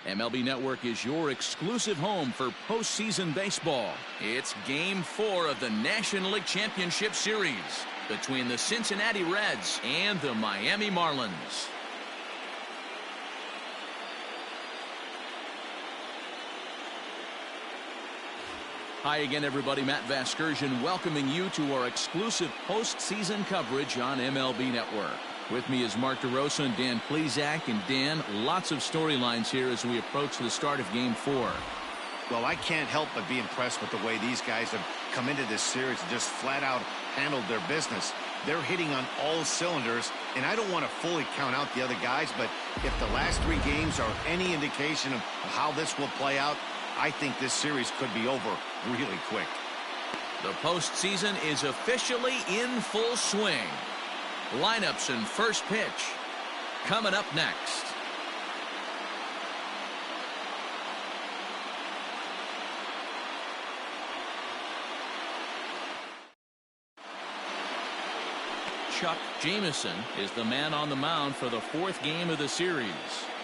MLB Network is your exclusive home for postseason baseball. It's Game 4 of the National League Championship Series between the Cincinnati Reds and the Miami Marlins. Hi again, everybody. Matt Vasgersian welcoming you to our exclusive postseason coverage on MLB Network. With me is Mark DeRosa and Dan Plesac. And Dan, lots of storylines here as we approach the start of Game 4. Well, I can't help but be impressed with the way these guys have come into this series and just flat out handled their business. They're hitting on all cylinders, and I don't want to fully count out the other guys, but if the last 3 games are any indication of how this will play out, I think this series could be over really quick. The postseason is officially in full swing. Lineups and first pitch coming up next. Chuck Jamieson is the man on the mound for the 4th game of the series.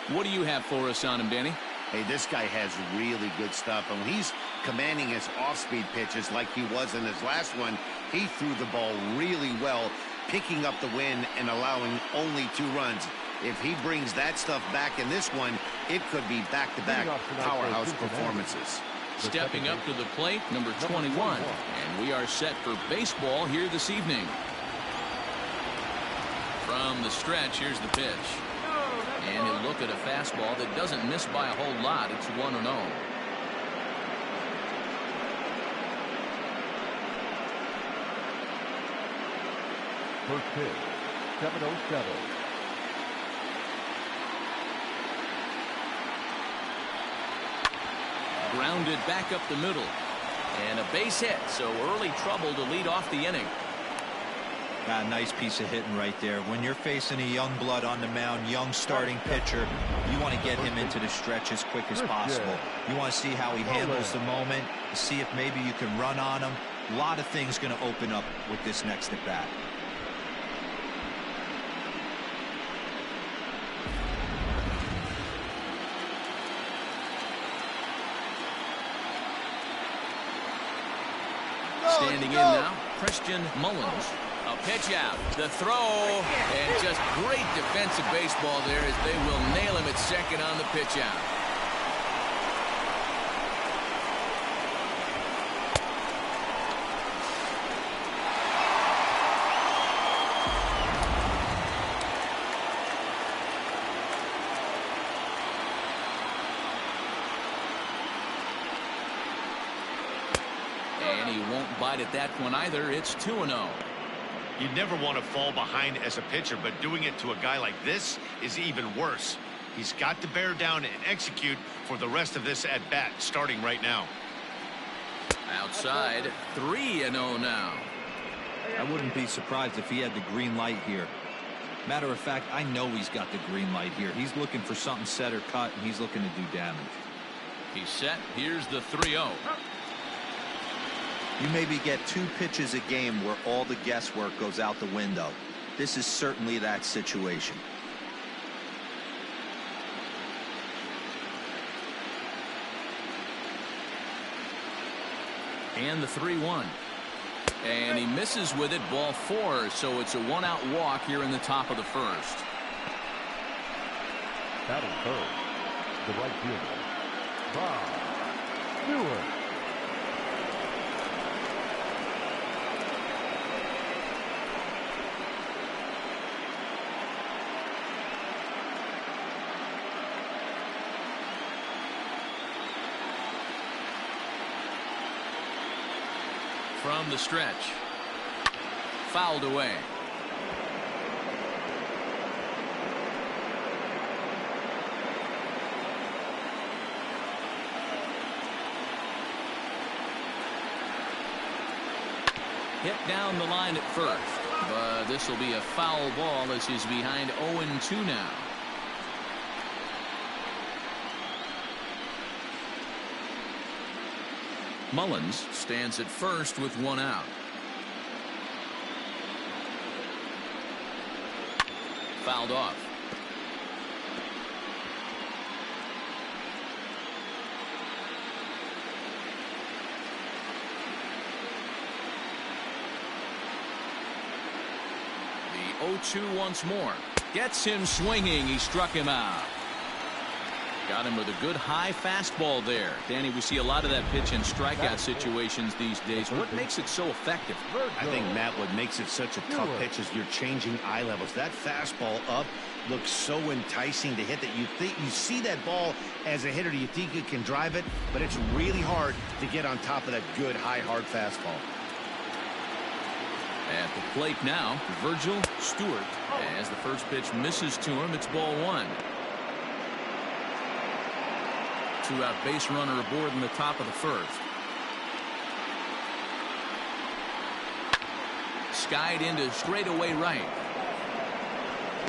What do you have for us on him, Danny? Hey, this guy has really good stuff, and when he's commanding his off-speed pitches like he was in his last one, he threw the ball really well, picking up the win and allowing only 2 runs. If he brings that stuff back in this one, it could be back-to-back powerhouse performances. Stepping up to the plate, number 21, and we are set for baseball here this evening. From the stretch, here's the pitch. And he'll look at a fastball that doesn't miss by a whole lot. It's 1-0. First pitch, 7:07. Grounded back up the middle. And a base hit, so early trouble to lead off the inning. Nice piece of hitting right there. When you're facing a young blood on the mound, young starting pitcher, you want to get him into the stretch as quick as possible. You want to see how he handles the moment, see if maybe you can run on him. A lot of things going to open up with this next at bat. Standing in now, Christian Mullins. A pitch out, the throw, and just great defensive baseball there as they will nail him at second on the pitch out. And he won't bite at that one either. It's 2-0. You never want to fall behind as a pitcher, but doing it to a guy like this is even worse. He's got to bear down and execute for the rest of this at-bat, starting right now. Outside, 3-0 now. I wouldn't be surprised if he had the green light here. Matter of fact, I know he's got the green light here. He's looking for something set or cut, and he's looking to do damage. He's set. Here's the 3-0. You maybe get 2 pitches a game where all the guesswork goes out the window. This is certainly that situation. And the 3-1. And he misses with it, ball 4, so it's a 1-out walk here in the top of the first. Batting third, the right fielder, Virgil Stewart. From the stretch. Fouled away. Hit down the line at first, but this will be a foul ball as he's behind 0-2 now. Mullins stands at first with 1 out. Fouled off. 0-2 once more. Gets him swinging. He struck him out. Got him with a good high fastball there. Danny, we see a lot of that pitch in strikeout situations these days. What makes it so effective? I think, Matt, what makes it such a tough pitch is you're changing eye levels. That fastball up looks so enticing to hit that you see that ball as a hitter, you think you can drive it, but it's really hard to get on top of that good high hard fastball. At the plate now, Virgil Stewart. As the first pitch misses to him, it's ball one. Two-out base runner aboard in the top of the first. Skied into straightaway right.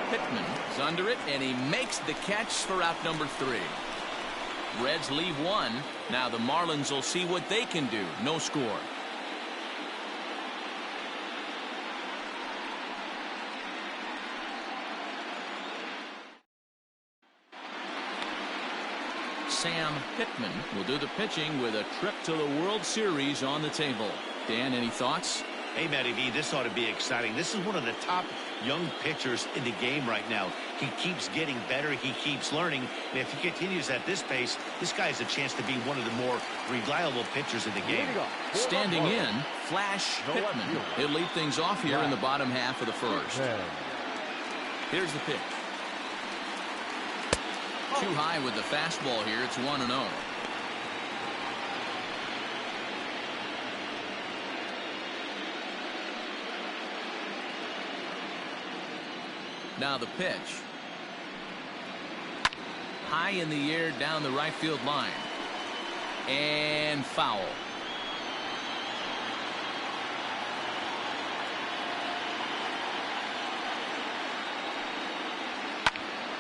Pitman is under it, and he makes the catch for out number 3. Reds leave one. Now the Marlins will see what they can do. No score. Sam Pitman will do the pitching with a trip to the World Series on the table. Dan, any thoughts? Hey, Matty V, this ought to be exciting. This is one of the top young pitchers in the game right now. He keeps getting better. He keeps learning. And if he continues at this pace, this guy has a chance to be one of the more reliable pitchers in the game. Standing in, Flash Pitman. He'll lead things off here in the bottom half of the first. Here's the pitch. Too high with the fastball here. It's 1-0. Now the pitch. High in the air down the right field line. And foul.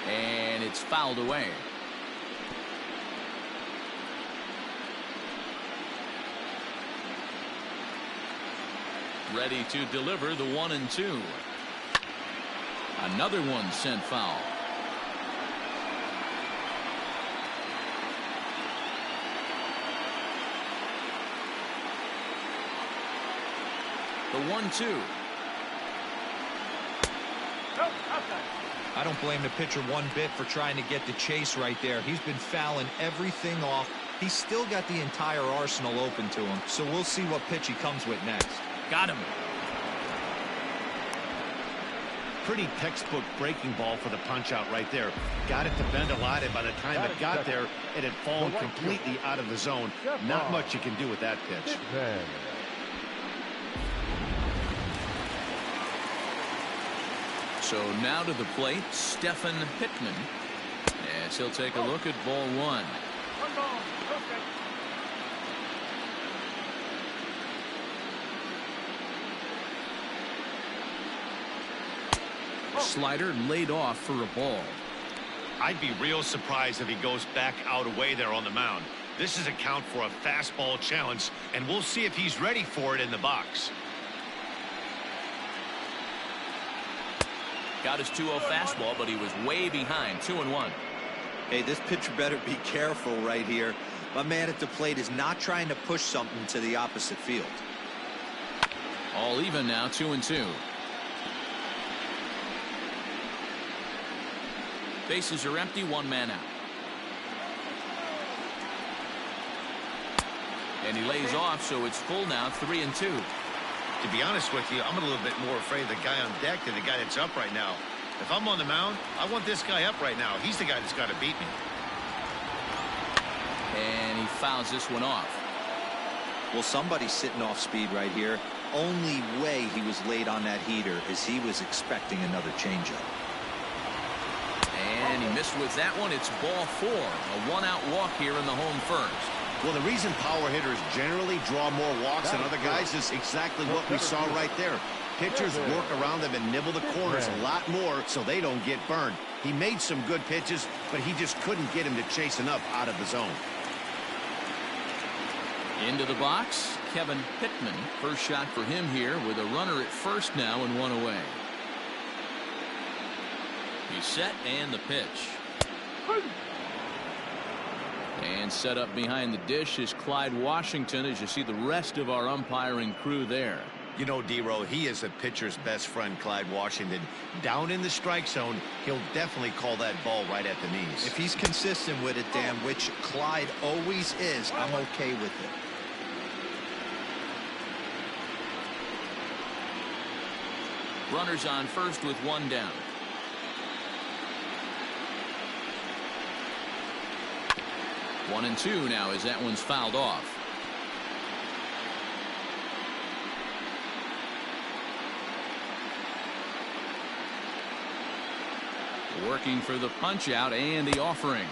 And it's fouled away. Ready to deliver the 1-2. Another one sent foul. The 1-2. I don't blame the pitcher one bit for trying to get the chase right there. He's been fouling everything off. He's still got the entire arsenal open to him, so we'll see what pitch he comes with next. Got him. Pretty textbook breaking ball for the punch out right there. Got it to bend a lot, and by the time it got there, it had fallen completely out of the zone. Not much you can do with that pitch. So now to the plate, Stephen Pitman. As he'll take a look at ball one. Slider laid off for a ball. I'd be real surprised if he goes back out away there on the mound. This is a count for a fastball challenge, and we'll see if he's ready for it in the box. Got his 2-0 fastball, but he was way behind. 2-1. Hey, this pitcher better be careful right here. My man at the plate is not trying to push something to the opposite field. All even now, 2-2. Bases are empty, one man out. And he lays off, so it's full now, 3-2. To be honest with you, I'm a little bit more afraid of the guy on deck than the guy that's up right now. If I'm on the mound, I want this guy up right now. He's the guy that's got to beat me. And he fouls this one off. Well, somebody's sitting off speed right here. Only way he was late on that heater is he was expecting another changeup. And he missed with that one. It's ball 4. A one-out walk here in the home first. Well, the reason power hitters generally draw more walks than other guys is exactly what we saw right there. Pitchers work around them and nibble the corners a lot more so they don't get burned. He made some good pitches, but he just couldn't get him to chase enough out of the zone. Into the box, Kevin Pitman. First shot for him here with a runner at first now and one away. He's set and the pitch. And set up behind the dish is Clyde Washington, as you see the rest of our umpiring crew there. You know, D-Row, he is a pitcher's best friend, Clyde Washington. Down in the strike zone, he'll definitely call that ball right at the knees. If he's consistent with it, Dan, which Clyde always is, I'm okay with it. Runners on first with one down. One and two now as that one's fouled off. Working for the punch out and the offering.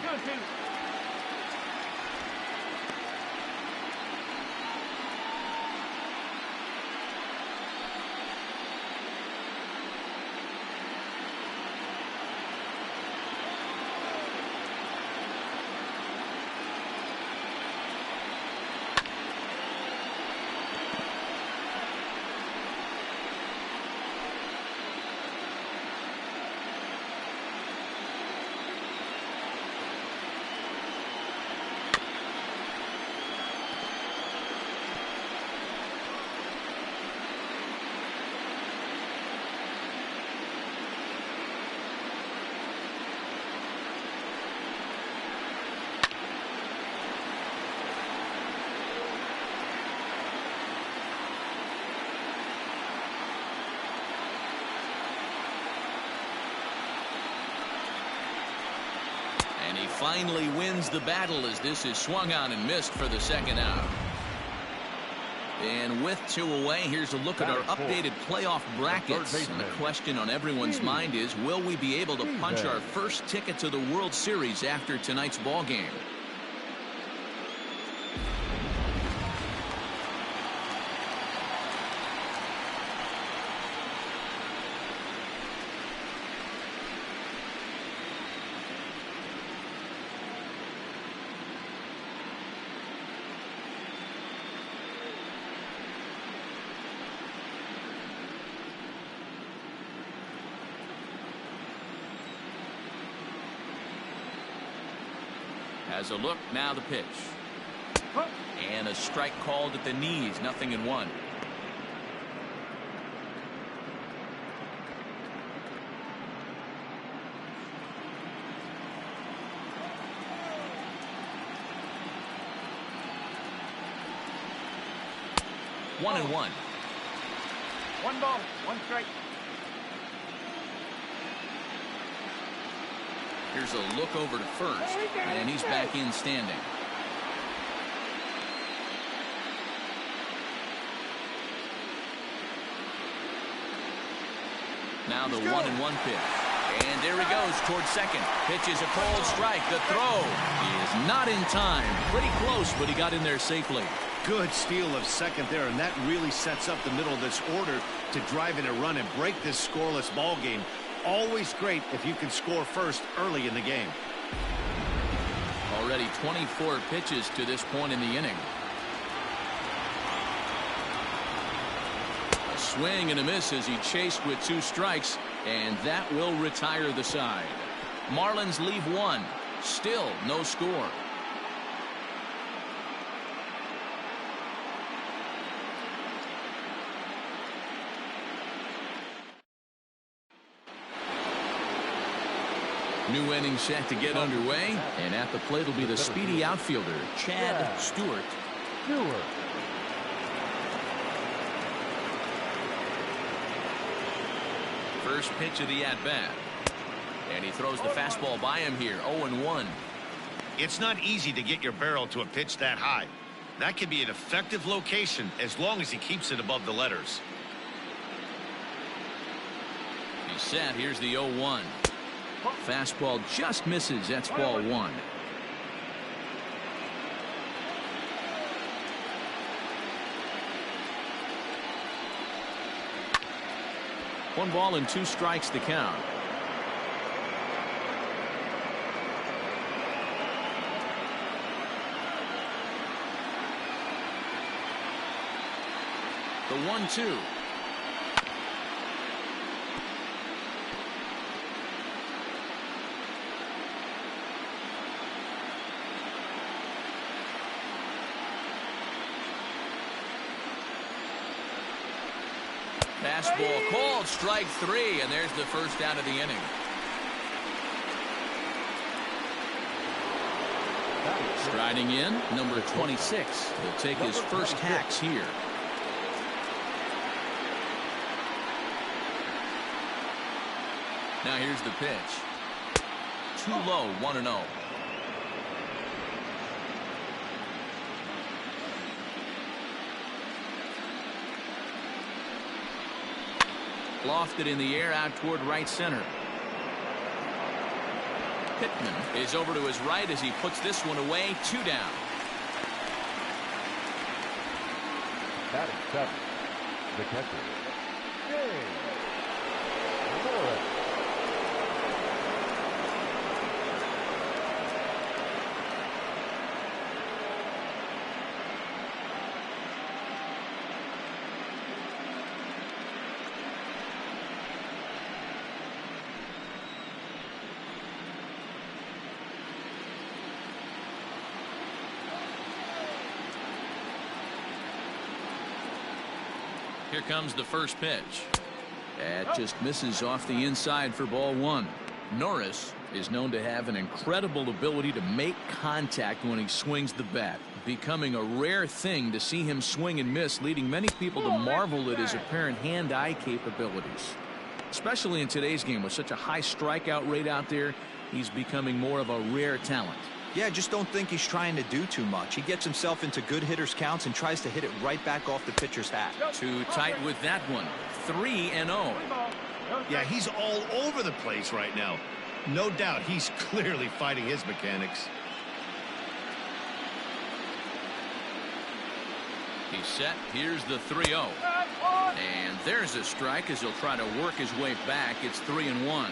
And he finally wins the battle as this is swung on and missed for the second out. And with two away, here's a look at our updated playoff brackets. And the question on everyone's mind is, will we be able to punch our first ticket to the World Series after tonight's ball game? As a look, now the pitch. And a strike called at the knees, 0-1. One and one. One ball, one strike. Here's a look over to first, and he's back in standing. Now the 1-1 pitch. And there he goes towards second. Pitch is a cold strike. The throw is not in time. Pretty close, but he got in there safely. Good steal of second there, and that really sets up the middle of this order to drive in a run and break this scoreless ball game. Always great if you can score first early in the game. Already 24 pitches to this point in the inning. A swing and a miss as he chased with 2 strikes, and that will retire the side. Marlins leave 1. Still no score. New inning set to get underway, and at the plate will be the speedy outfielder, Chad Stewart. First pitch of the at-bat. And he throws the fastball by him here, 0-1. It's not easy to get your barrel to a pitch that high. That can be an effective location as long as he keeps it above the letters. He's set. Here's the 0-1. Fastball just misses. That's ball 1. One ball and 2 strikes to count. The 1-2. Fastball called, strike 3, and there's the first out of the inning. Striding in, number 26. He'll take his first hacks here. Now here's the pitch. Too low, 1-0. Lofted in the air out toward right center. Pitman is over to his right as he puts this one away. 2 down. Batting 7, the catcher, James. Here comes the first pitch. That just misses off the inside for ball 1. Norris is known to have an incredible ability to make contact when he swings the bat, becoming a rare thing to see him swing and miss, leading many people to marvel at his apparent hand-eye capabilities. Especially in today's game with such a high strikeout rate out there, he's becoming more of a rare talent. Yeah, I just don't think he's trying to do too much. He gets himself into good hitters' counts and tries to hit it right back off the pitcher's hat. Too tight with that one. 3-0. Yeah, he's all over the place right now. No doubt he's clearly fighting his mechanics. He's set. Here's the 3-0. And there's a strike as he'll try to work his way back. It's 3-1.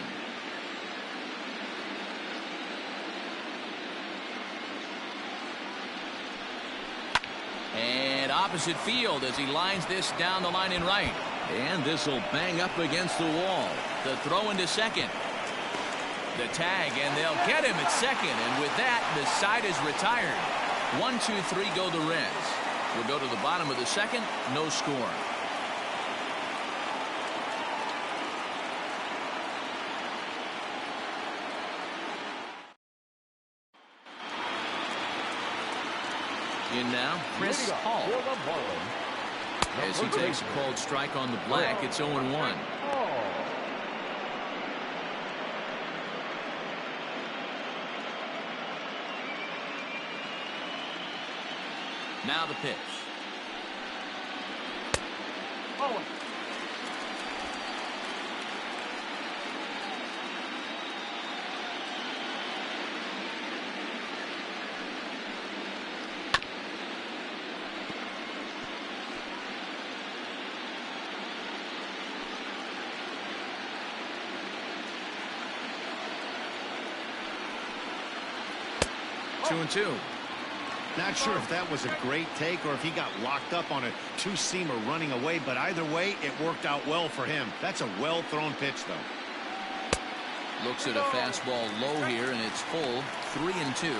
And opposite field as he lines this down the line in right. And this will bang up against the wall. The throw into second. The tag, and they'll get him at second. And with that, the side is retired. 1, 2, 3 go the Reds. We'll go to the bottom of the second. No score. In now, Chris Hall. As he takes a cold strike on the black, it's 0-1. Now the pitch. Oh. 2-2. Not sure if that was a great take or if he got locked up on a two-seamer running away, but either way, it worked out well for him. That's a well-thrown pitch, though. Looks at a fastball low here, and it's full. 3-2.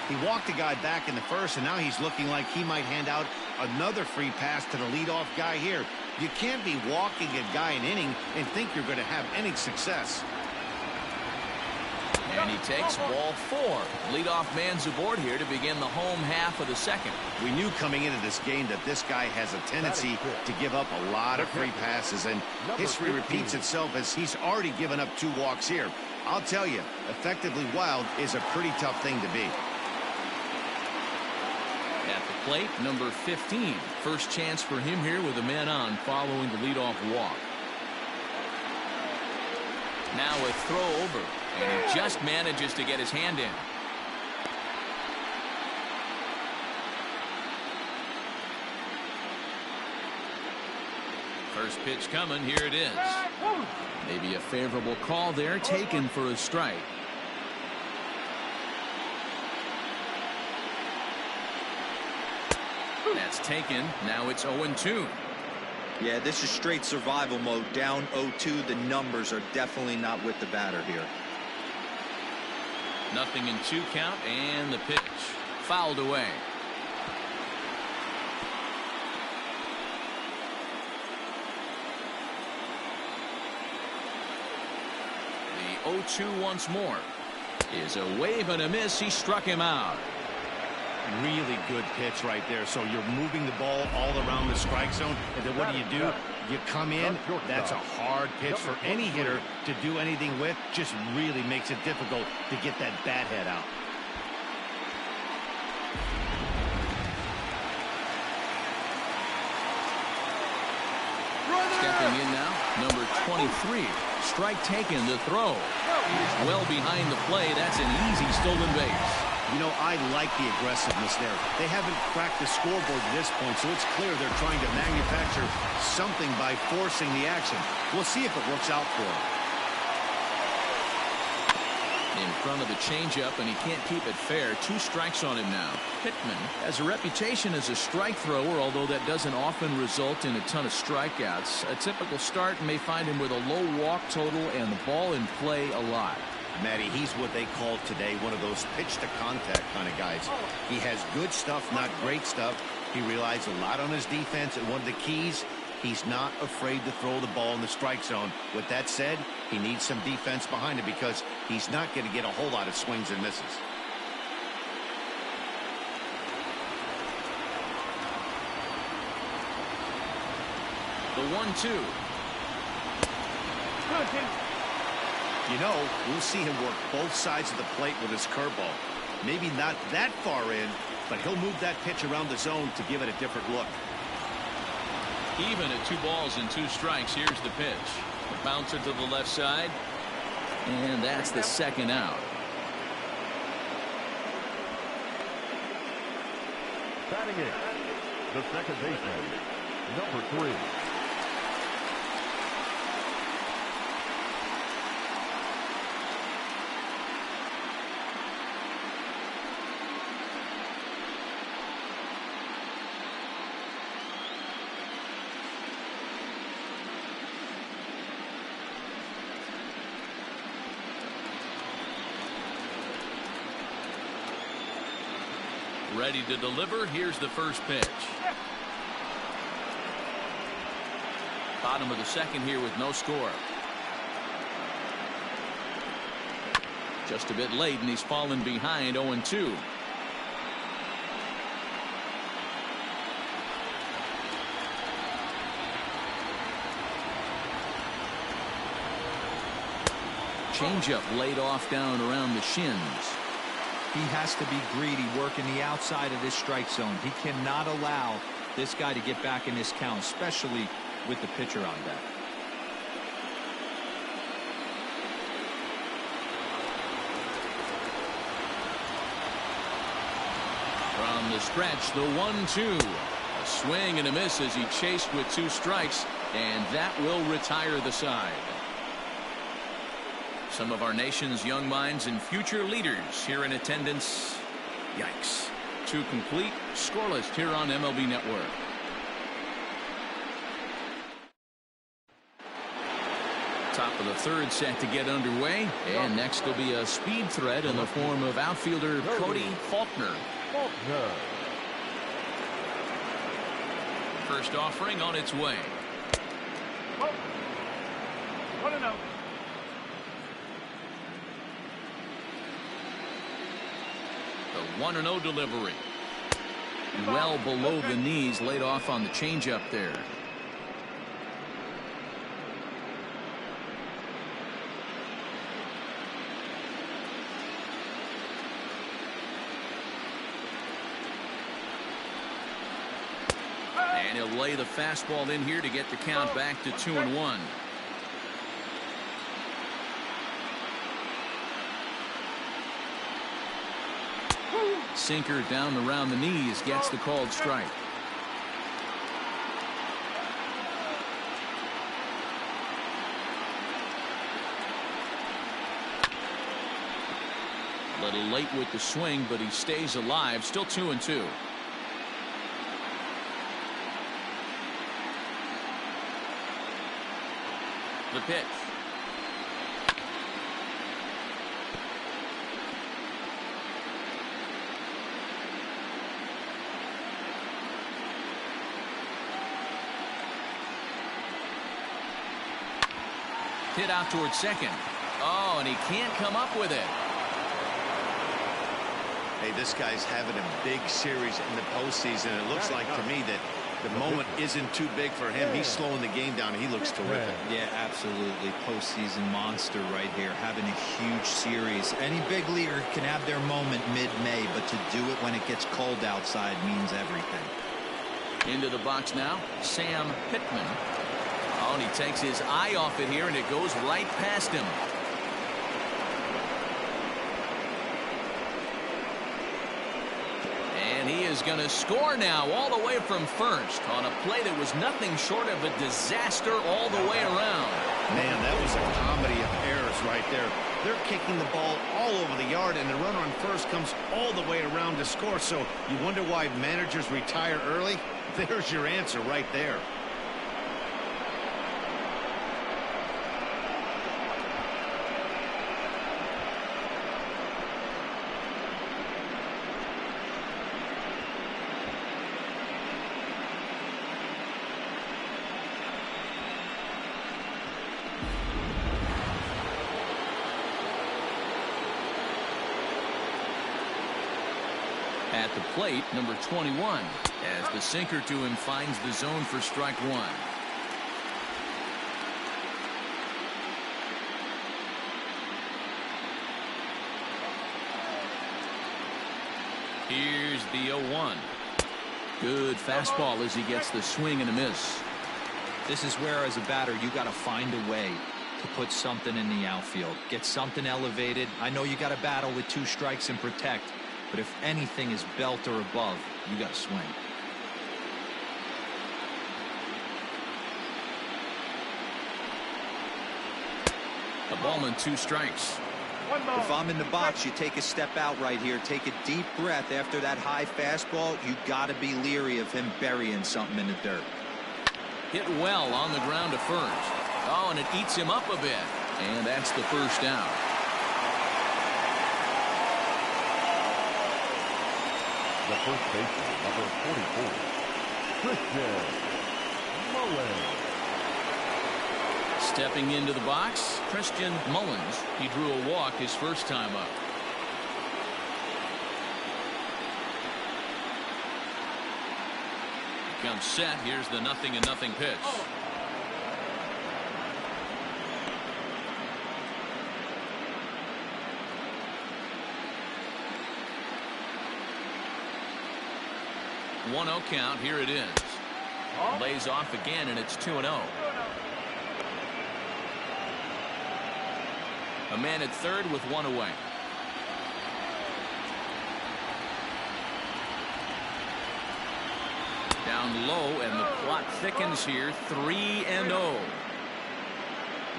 He walked the guy back in the first, and now he's looking like he might hand out another free pass to the leadoff guy here. You can't be walking a guy an inning and think you're going to have any success. And he takes ball 4. Leadoff man's aboard here to begin the home half of the second. We knew coming into this game that this guy has a tendency to give up a lot of free passes, and history repeats itself as he's already given up 2 walks here. I'll tell you, effectively wild is a pretty tough thing to be. At the plate, number 15. First chance for him here with a man on following the leadoff walk. Now a throw over, and he just manages to get his hand in. First pitch coming, here it is. Maybe a favorable call there, taken for a strike. That's taken. Now it's 0-2. Yeah, this is straight survival mode. Down 0-2. The numbers are definitely not with the batter here. Nothing in 2 count, and the pitch fouled away. 0-2 once more. Is a wave and a miss. He struck him out. Really good pitch right there. So you're moving the ball all around the strike zone, and then what do? You come in. That's a hard pitch for any hitter to do anything with. Just really makes it difficult to get that bat head out. Stepping in now, number 23. Strike taken, the throw. He's well behind the play. That's an easy stolen base. You know, I like the aggressiveness there. They haven't cracked the scoreboard at this point, so it's clear they're trying to manufacture something by forcing the action. We'll see if it works out for them. In front of the changeup, and he can't keep it fair. 2 strikes on him now. Pitman has a reputation as a strike thrower, although that doesn't often result in a ton of strikeouts. A typical start may find him with a low walk total and the ball in play a lot. Matty, he's what they call today one of those pitch-to-contact kind of guys. He has good stuff, not great stuff. He relies a lot on his defense, and one of the keys, he's not afraid to throw the ball in the strike zone. With that said, he needs some defense behind him because he's not going to get a whole lot of swings and misses. The 1-2. You know, we'll see him work both sides of the plate with his curveball. Maybe not that far in, but he'll move that pitch around the zone to give it a different look. Even at 2 balls and 2 strikes, here's the pitch. The bouncer to the left side. And that's the second out. Batting in, the second baseman, number 3. Ready to deliver. Here's the first pitch. Bottom of the second here with no score. Just a bit late, and he's fallen behind 0-2. Changeup laid off down around the shins. He has to be greedy, working the outside of this strike zone. He cannot allow this guy to get back in this count, especially with the pitcher on deck. From the stretch, the 1-2. A swing and a miss as he chased with 2 strikes, and that will retire the side. Some of our nation's young minds and future leaders here in attendance. Yikes. 2 complete, scoreless here on MLB Network. Top of the 3rd set to get underway, and next will be a speed threat in the form of outfielder Cody Faulkner. First offering on its way. 1-0. The 1-0 delivery. Well below the knees, laid off on the changeup there. And he'll lay the fastball in here to get the count back to 2-1. Sinker down around the knees, gets the called strike. A little late with the swing, but he stays alive. Still 2-2. The pitch. Hit out towards second. Oh, and he can't come up with it. Hey, this guy's having a big series in the postseason. It looks like to me that the moment isn't too big for him. He's slowing the game down. He looks terrific. Yeah, absolutely. Postseason monster right here, having a huge series. Any big leaguer can have their moment mid-May, but to do it when it gets cold outside means everything. Into the box now, Sam Pitman. Oh, and he takes his eye off it here, and it goes right past him. And he is going to score now all the way from first on a play that was nothing short of a disaster all the way around. Man, that was a comedy of errors right there. They're kicking the ball all over the yard, and the runner on first comes all the way around to score. So you wonder why managers retire early? There's your answer right there. At the plate, number 21, as the sinker to him finds the zone for strike one. Here's the 0-1. Good fastball as he gets the swing and a miss. This is where, as a batter, you got to find a way to put something in the outfield. Get something elevated. I know you got to battle with 2 strikes and protect. But if anything is belt or above, you got to swing. A ball and 2 strikes. If I'm in the box, you take a step out right here. Take a deep breath after that high fastball. You got to be leery of him burying something in the dirt. Hit well on the ground to first. Oh, and it eats him up a bit. And that's the first down. The first baseman, number 44, Christian Mullins. Stepping into the box, Christian Mullins. He drew a walk his first time up. He comes set. Here's the 0-0 pitch. One 0 count. Here it is. Lays off again, and it's 2-0. A man at third with 1 away. Down low, and the plot thickens here. 3-0.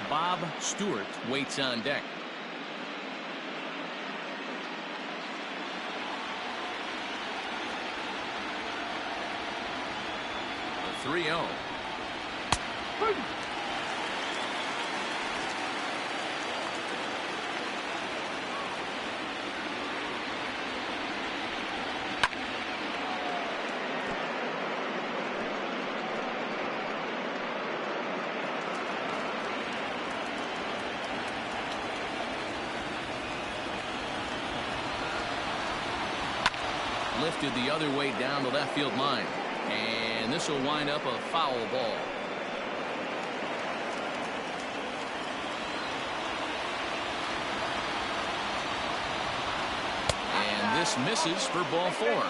Bob Stewart waits on deck. The 3-0. Lifted the other way down the left field line, and this will wind up a foul ball. And this misses for ball 4.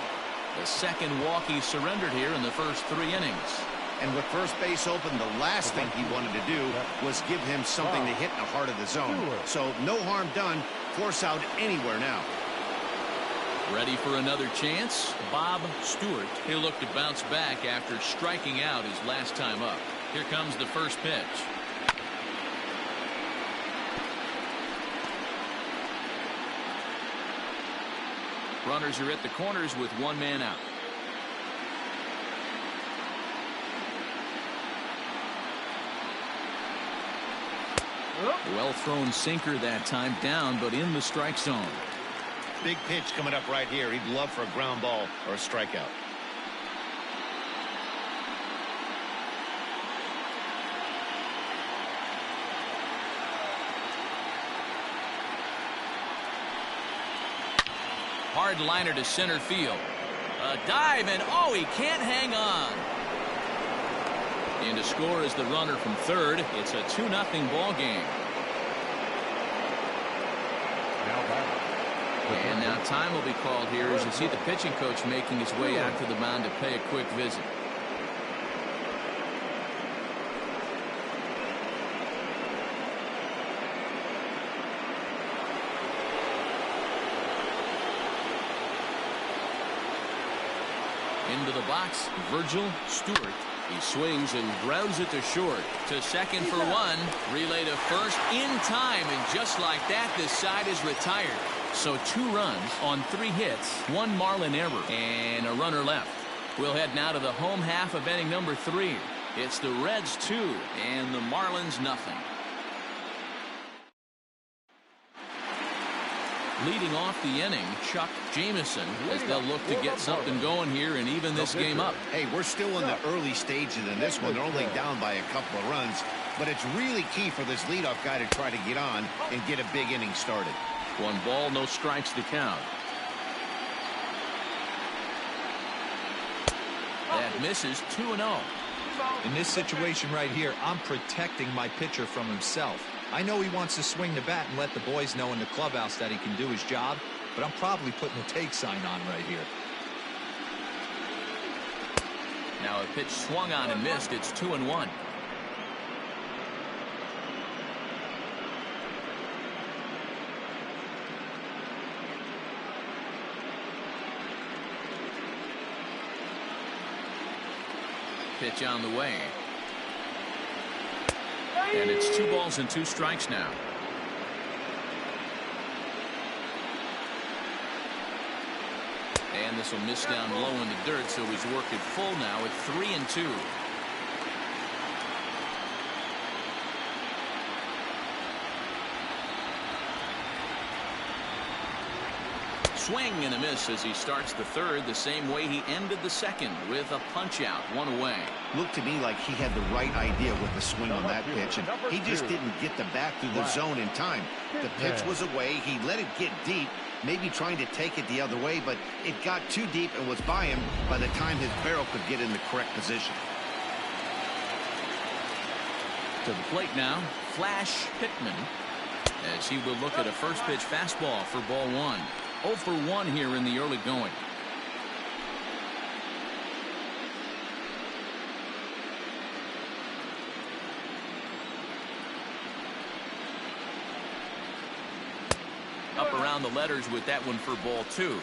The second walk he surrendered here in the first 3 innings. And with first base open, the last thing he wanted to do was give him something to hit in the heart of the zone. So no harm done. Force out anywhere now. Ready for another chance? Bob Stewart. He'll look to bounce back after striking out his last time up. Here comes the first pitch. Runners are at the corners with 1 man out. Well thrown sinker that time, down but in the strike zone. Big pitch coming up right here. He'd love for a ground ball or a strikeout. Hard liner to center field. A dive, and oh, he can't hang on. And to score is the runner from third. It's a 2-0 ball game. And now time will be called here as you see the pitching coach making his way out to the mound to pay a quick visit. Into the box, Virgil Stewart. He swings and grounds it to short. To second for one. Relay to first in time, and just like that, this side is retired. So 2 runs on 3 hits, 1 Marlin error, and a runner left. We'll head now to the home half of inning number 3. It's the Reds 2 and the Marlins nothing. Leading off the inning, Chuck Jamieson, as they'll look to get something going here and even this game up. Hey, we're still in the early stages in this one. They're only down by a couple of runs, but it's really key for this leadoff guy to try to get on and get a big inning started. 1 ball, no strikes to count. That misses 2-0. In this situation right here, I'm protecting my pitcher from himself. I know he wants to swing the bat and let the boys know in the clubhouse that he can do his job, but I'm probably putting a take sign on right here. Now a pitch swung on and missed. It's 2-1. Pitch on the way. And it's 2 balls and 2 strikes now. And this will miss down low in the dirt, so he's worked it full now at 3-2. Swing and a miss as he starts the third the same way he ended the second, with a punch out, 1 away. Looked to me like he had the right idea with the swing on that pitch, and he just didn't get the bat through the zone in time. The pitch was away. He let it get deep, maybe trying to take it the other way, but it got too deep and was by him by the time his barrel could get in the correct position. To the plate now, Flash Pitman, as he will look at a first pitch fastball for ball 1. 0 for 1 here in the early going. Up around the letters with that one for ball 2.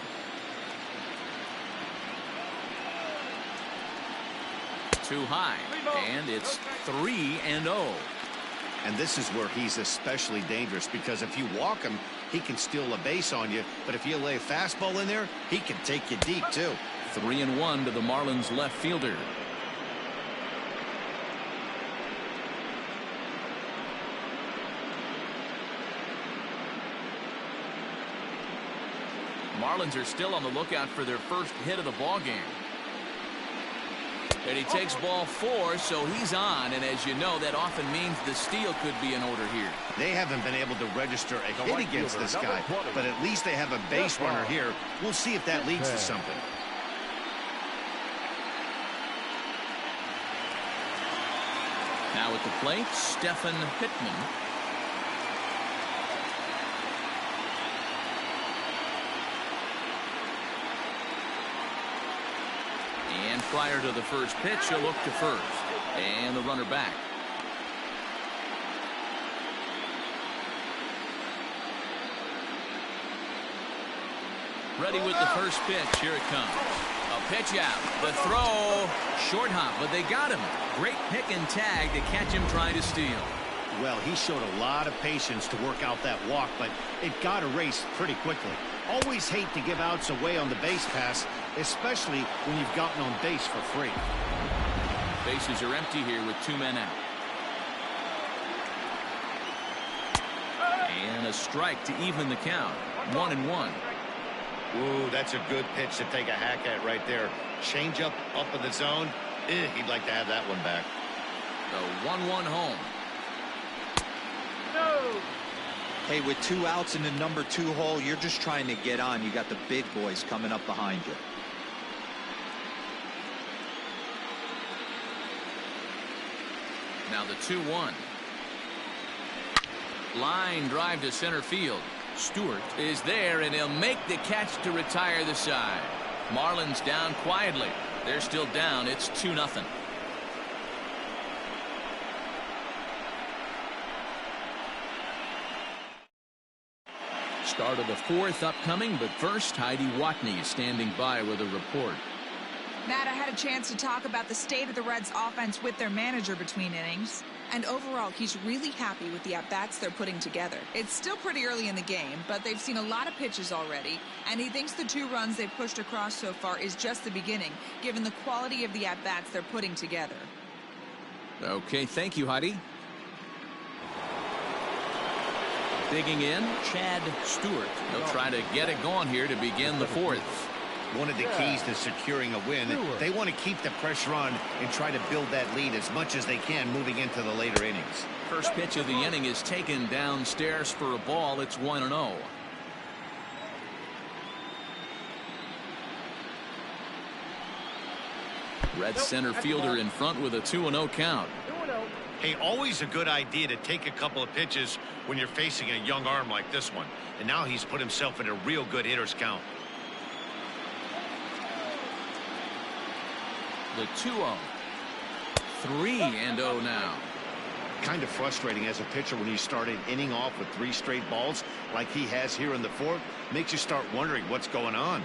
Too high, and it's 3-0. And this is where he's especially dangerous, because if you walk him, he can steal a base on you. But if you lay a fastball in there, he can take you deep, too. 3-1 to the Marlins left fielder. Marlins are still on the lookout for their first hit of the ball game. And he takes ball 4, so he's on, and as you know, that often means the steal could be in order here. They haven't been able to register a hit against this guy, but at least they have a base runner here. We'll see if that leads to something. Now at the plate, Stephen Pitman. And prior to the first pitch, he'll look to first. And the runner back. Ready with the first pitch. Here it comes. A pitch out. The throw. Short hop, but they got him. Great pick and tag to catch him trying to steal. Well, he showed a lot of patience to work out that walk, but it got erased pretty quickly. Always hate to give outs away on the base pass, especially when you've gotten on base for free. Bases are empty here with 2 men out. And a strike to even the count. 1-1. Ooh, that's a good pitch to take a hack at right there. Change up in the zone. He'd like to have that one back. The 1-1 home. Hey, with 2 outs in the number 2 hole, you're just trying to get on. You got the big boys coming up behind you. Now the 2-1. Line drive to center field. Stewart is there, and he'll make the catch to retire the side. Marlins down quietly. They're still down. It's 2-0. Start of the 4th upcoming, but first, Heidi Watney is standing by with a report. Matt, I had a chance to talk about the state of the Reds offense with their manager between innings. And overall, he's really happy with the at-bats they're putting together. It's still pretty early in the game, but they've seen a lot of pitches already. And he thinks the 2 runs they've pushed across so far is just the beginning, given the quality of the at-bats they're putting together. Okay, thank you, Heidi. Digging in, Chad Stewart. He'll try to get it going here to begin the 4th. One of the keys to securing a win, they want to keep the pressure on and try to build that lead as much as they can moving into the later innings. First pitch of the inning is taken downstairs for a ball. It's 1-0. Red center fielder in front with a 2-0 count. Hey, always a good idea to take a couple of pitches when you're facing a young arm like this one. And now he's put himself in a real good hitter's count. The 2-0. 3-0 now. Kind of frustrating as a pitcher when you start an inning off with 3 straight balls like he has here in the 4th. Makes you start wondering what's going on.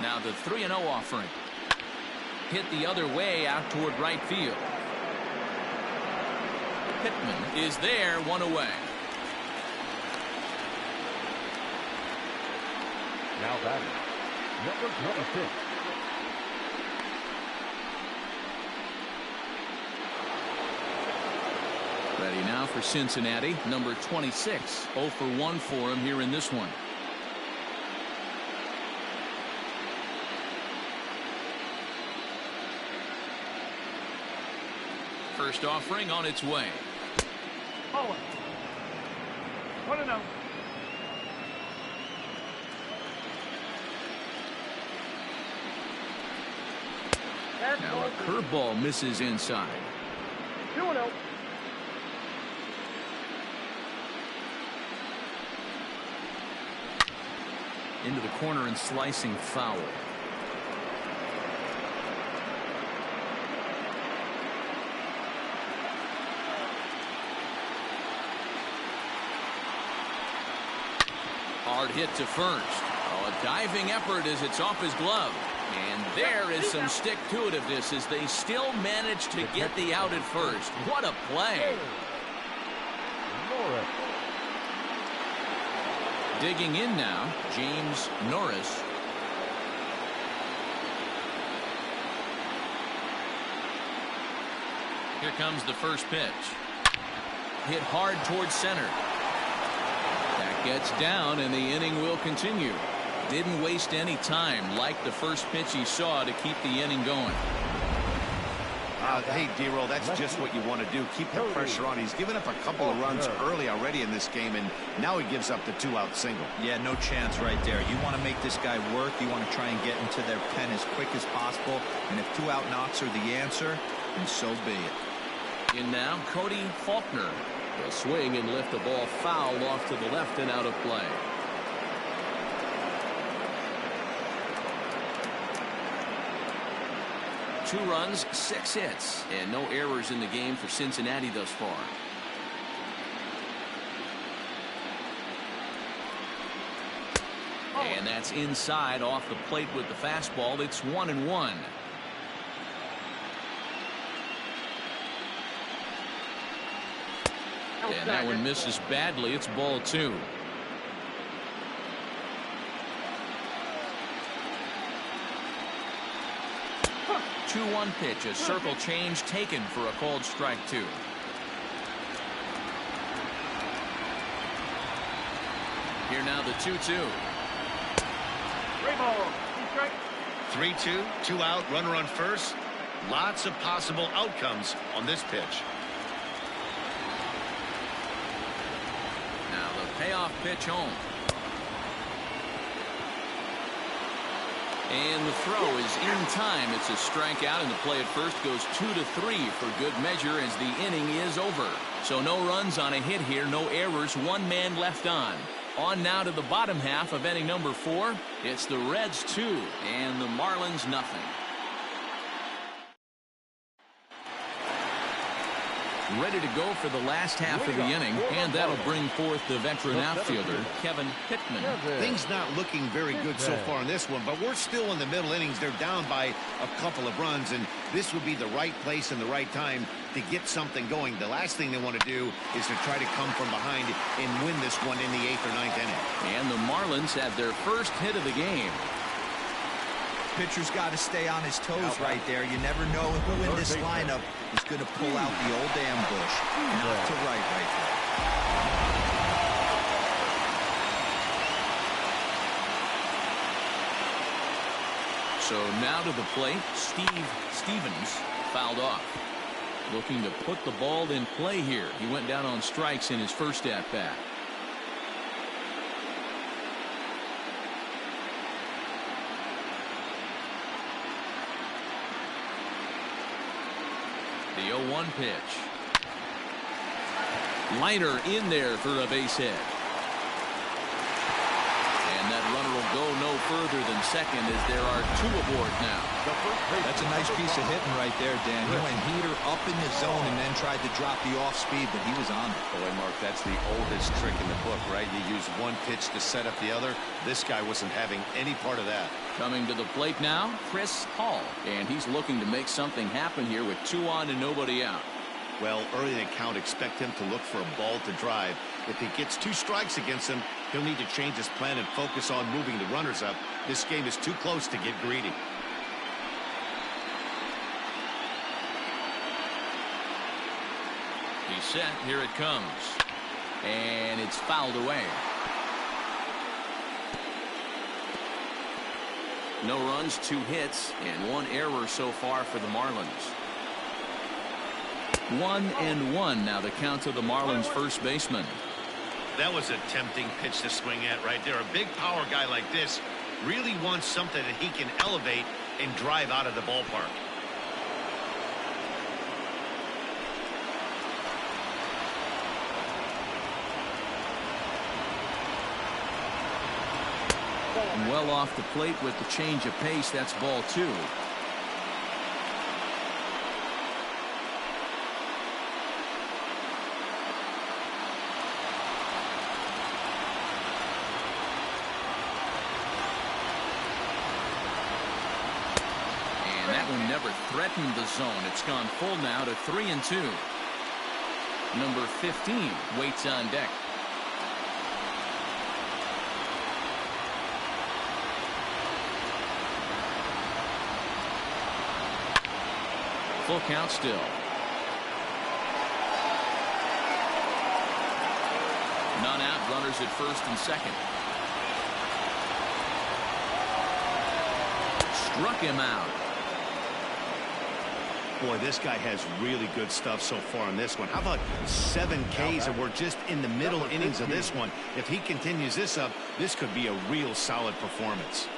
Now the 3-0 offering. Hit the other way out toward right field. Pitman is there, 1 away. Now batting, number 26. Ready now for Cincinnati, number 26. 0 for 1 for him here in this one. First offering on its way. Forward. 1-0. Now a curveball misses inside. 2-0. Into the corner and slicing foul. Hard hit to first. Oh, a diving effort as it's off his glove. And there is some stick-to-itiveness as they still manage to get the out at first. What a play. Digging in now, James Norris. Here comes the first pitch. Hit hard towards center. That gets down, and the inning will continue. Didn't waste any time like the first pitch he saw to keep the inning going. Hey, D-Roll, that's just what you want to do. Keep the pressure on. He's given up a couple of runs early already in this game, and now he gives up the 2-out single. Yeah, no chance right there. You want to make this guy work. You want to try and get into their pen as quick as possible. And if 2-out knocks are the answer, then so be it. In now, Cody Faulkner. He'll swing and lift the ball foul off to the left and out of play. Two runs, 6 hits, and no errors in the game for Cincinnati thus far. And that's inside off the plate with the fastball. It's 1-1. And that one misses badly. It's ball 2. Two 2-1 pitch, a circle change taken for a called strike 2. Here now the 2-2. 3 ball, 2 strike. 3-2, 2 out, runner on first. Lots of possible outcomes on this pitch. Now the payoff pitch home. And the throw is in time. It's a strikeout, and the play at first goes 2-3 for good measure as the inning is over. So no runs on a hit here, no errors, one man left on. On now to the bottom half of inning number 4. It's the Reds 2 and the Marlins nothing. Ready to go for the last half of the inning, and that'll bring forth the veteran outfielder, Kevin Pitman. Things not looking very good so far in this one, but we're still in the middle innings. They're down by a couple of runs, and this would be the right place and the right time to get something going. The last thing they want to do is to try to come from behind and win this one in the 8th or 9th inning. And the Marlins have their first hit of the game. Pitcher's got to stay on his toes right there. You never know who in this lineup is going to pull out the old ambush. Not to right there. So now to the plate, Stevens fouled off. Looking to put the ball in play here. He went down on strikes in his first at-bat. The 0-1 pitch. Liner in there for a base hit. And that runner will go no further than second as there are 2 aboard now. That's a nice piece of hitting right there, Dan. He went heater up in the zone and then tried to drop the off speed, but he was on it. Boy, Mark, that's the oldest trick in the book, right? You use one pitch to set up the other. This guy wasn't having any part of that. Coming to the plate now, Chris Hall. And he's looking to make something happen here with 2 on and nobody out. Well, early in the count, expect him to look for a ball to drive. If he gets 2 strikes against him, he'll need to change his plan and focus on moving the runners up. This game is too close to get greedy. He's set. Here it comes. And it's fouled away. No runs, 2 hits, and 1 error so far for the Marlins. 1-1 now the count to the Marlins first baseman. That was a tempting pitch to swing at right there. A big power guy like this really wants something that he can elevate and drive out of the ballpark. Well off the plate with the change of pace. That's ball 2. And that one never threatened the zone. It's gone full now to 3-2. Number 15 waits on deck. Full count still. None out. Runners at first and second. Struck him out. Boy, this guy has really good stuff so far in this one. How about 7 Ks, and we're just in the middle innings of this one. If he continues this up, this could be a real solid performance.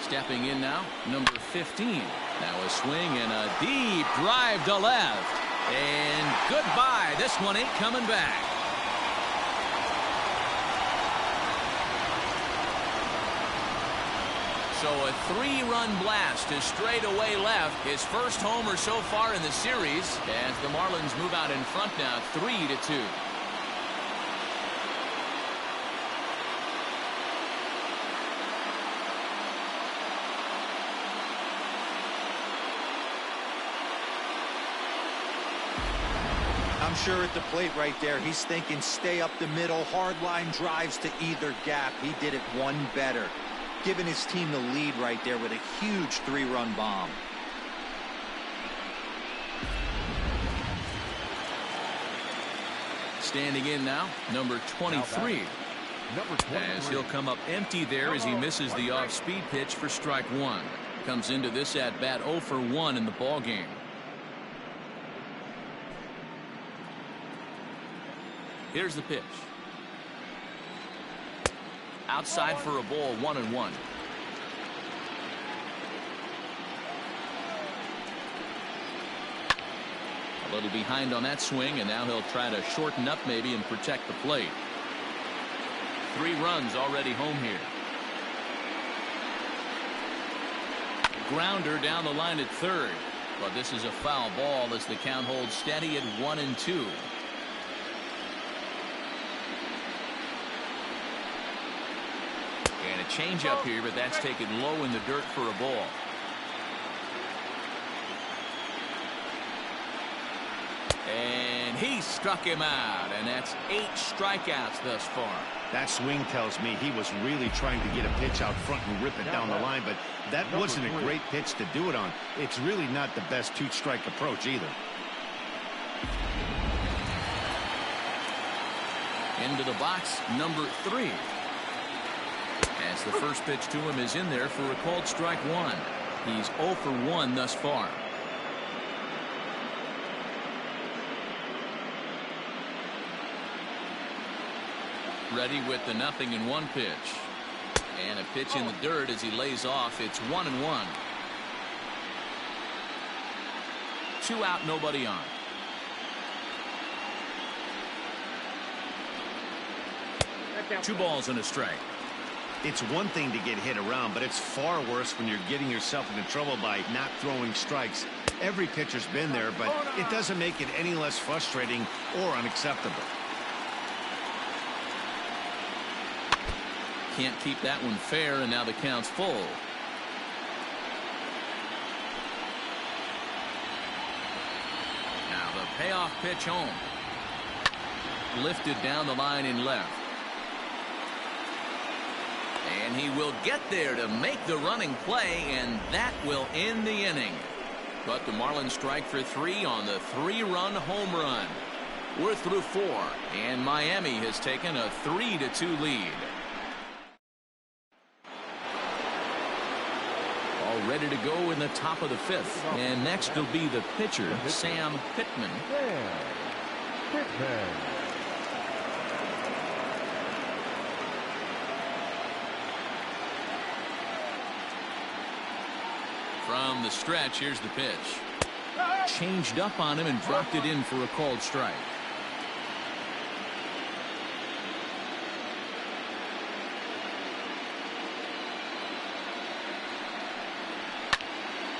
Stepping in now, number 15. Now a swing and a deep drive to left. And goodbye. This one ain't coming back. So a 3-run blast to straightaway left. His first homer so far in the series as the Marlins move out in front now 3-2. I'm sure at the plate right there, he's thinking stay up the middle, hard line drives to either gap. He did it one better, giving his team the lead right there with a huge 3-run bomb. standing in now, number 23. As he'll come up empty there as he misses the off-speed pitch for strike one. Comes into this at-bat 0 for 1 in the ball game. Here's the pitch. Outside for a ball, 1-1. A little behind on that swing, and now he'll try to shorten up maybe and protect the plate. 3 runs already home here. Grounder down the line at third. But this is a foul ball as the count holds steady at 1-2. And a changeup here, but that's taken low in the dirt for a ball. And he struck him out, and that's 8 strikeouts thus far. That swing tells me he was really trying to get a pitch out front and rip it down the line, but that wasn't a great pitch to do it on. It's really not the best 2-strike approach either. Into the box, number 3. As the first pitch to him is in there for a called strike one. He's 0 for 1 thus far. Ready with the 0-1 pitch. And a pitch in the dirt as he lays off. It's 1-1. 2 out, nobody on. Two balls and a strike. It's one thing to get hit around, but it's far worse when you're getting yourself into trouble by not throwing strikes. Every pitcher's been there, but it doesn't make it any less frustrating or unacceptable. Can't keep that one fair, and now the count's full. Now the payoff pitch home. Lifted down the line in left. And he will get there to make the running play, and that will end the inning. But the Marlins strike for 3 on the 3-run home run. We're through 4, and Miami has taken a 3-2 lead. All ready to go in the top of the 5th. And next will be the pitcher, Sam Pitman. From the stretch, here's the pitch. Changed up on him and dropped it in for a called strike.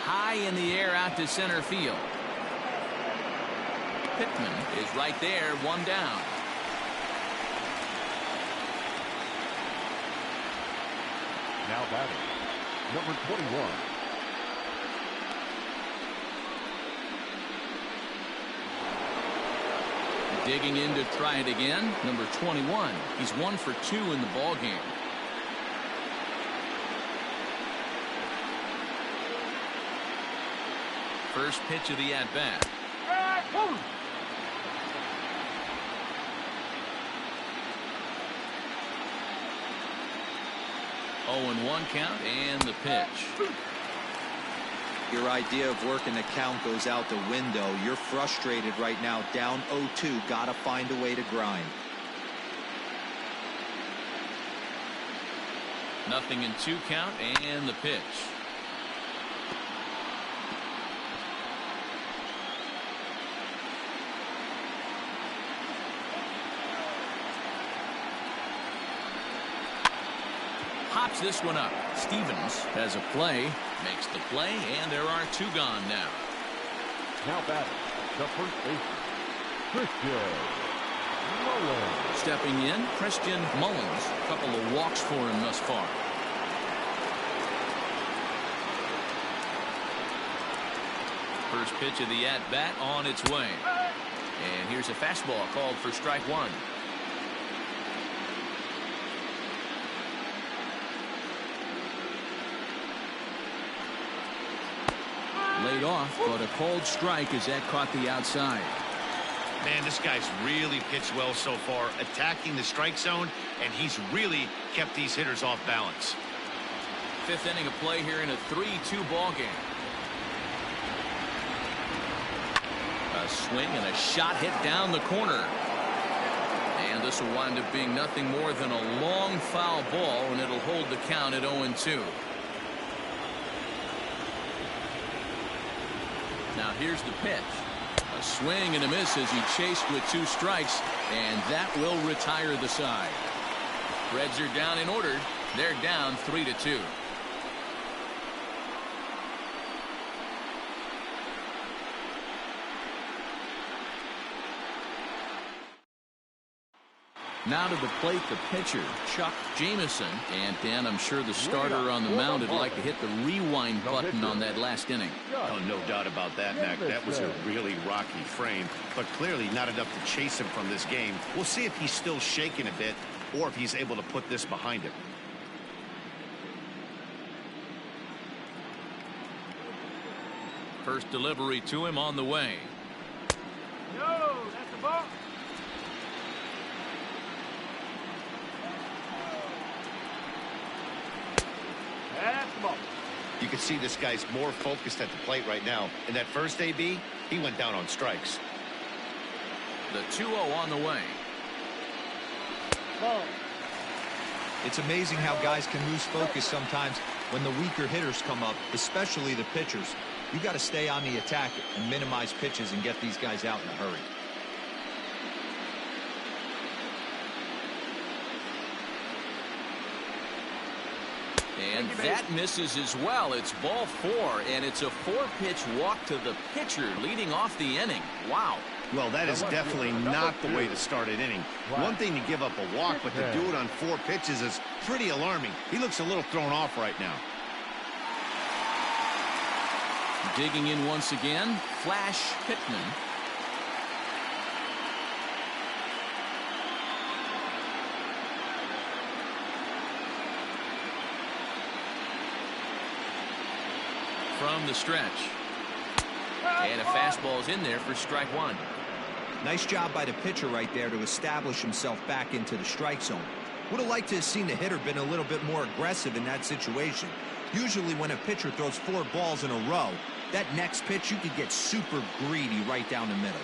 High in the air out to center field. Pitman is right there, 1 down. Now batting, number 21. Digging in to try it again, number 21. He's 1 for 2 in the ball game. First pitch of the at-bat. 0-1 count and the pitch. Your idea of working the count goes out the window. You're frustrated right now, down 0-2. Got to find a way to grind. 0-2 count and the pitch. Pops this one up. Stevens has a play, makes the play, and there are 2 gone now. Now batting, the first baseman, Christian Mullins. Stepping in, Christian Mullins. A couple of walks for him thus far. First pitch of the at-bat on its way. And here's a fastball called for strike 1. Laid off, but a called strike as that caught the outside. Man, this guy's really pitched well so far, attacking the strike zone, and he's really kept these hitters off balance. Fifth inning of play here in a 3-2 ball game. A swing and a shot hit down the corner. And this will wind up being nothing more than a long foul ball, and it'll hold the count at 0-2. Now here's the pitch. A swing and a miss as he chased with 2 strikes, and that will retire the side. Reds are down in order. They're down 3-2. Now to the plate, the pitcher, Chuck Jameson. And, Dan, I'm sure the starter on the mound would like to hit the rewind button on that last inning. Oh, no doubt about that, Mac. That was a really rocky frame, but clearly not enough to chase him from this game. We'll see if he's still shaking a bit or if he's able to put this behind him. First delivery to him on the way. No, that's the ball. That's the ball. You can see this guy's more focused at the plate right now. In that first AB, he went down on strikes. The 2-0 on the way. Ball. It's amazing how guys can lose focus sometimes when the weaker hitters come up, especially the pitchers. You got to stay on the attack and minimize pitches and get these guys out in a hurry. And that misses as well. It's ball 4, and it's a 4-pitch walk to the pitcher leading off the inning. Wow. Well, that is definitely not the way to start an inning. One thing to give up a walk, but to do it on 4 pitches is pretty alarming. He looks a little thrown off right now. Digging in once again, Flash Pitman. From the stretch. And a fastball's in there for strike 1. Nice job by the pitcher right there to establish himself back into the strike zone. Would have liked to have seen the hitter been a little bit more aggressive in that situation. Usually when a pitcher throws 4 balls in a row, that next pitch you could get super greedy right down the middle.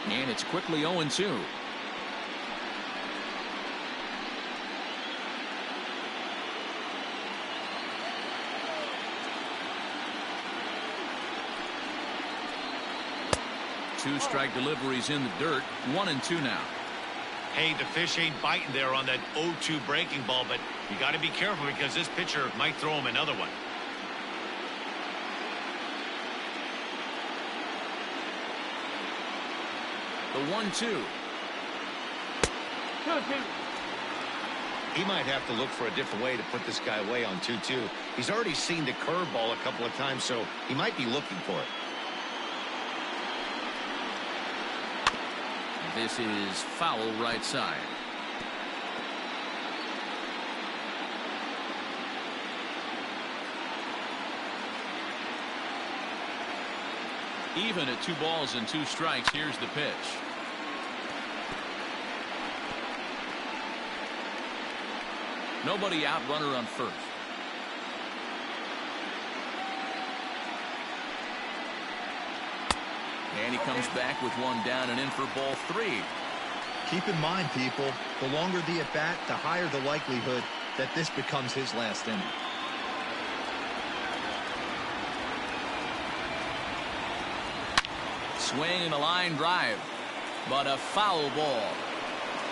And it's quickly 0-2. Two strike deliveries in the dirt. 1-2 now. Hey, the fish ain't biting there on that 0-2 breaking ball, but you got to be careful because this pitcher might throw him another one. The 1-2. 2-2. He might have to look for a different way to put this guy away on 2-2. He's already seen the curveball a couple of times, so he might be looking for it. This is foul right side. Even at 2 balls and 2 strikes, here's the pitch. Nobody out, runner on first. And he comes back with 1 down and in for ball 3. Keep in mind, people, the longer the at-bat, the higher the likelihood that this becomes his last inning. Swing and a line drive, but a foul ball.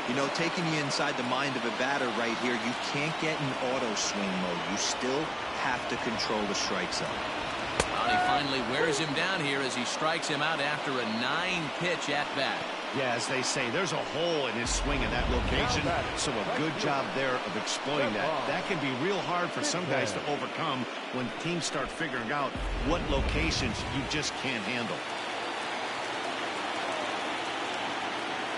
You know, taking you inside the mind of a batter right here, you can't get in auto swing mode. You still have to control the strike zone. Well, he finally wears him down here as he strikes him out after a 9-pitch at-bat. Yeah, as they say, there's a hole in his swing in that location, so a good job there of exploiting that. That can be real hard for some guys to overcome when teams start figuring out what locations you just can't handle.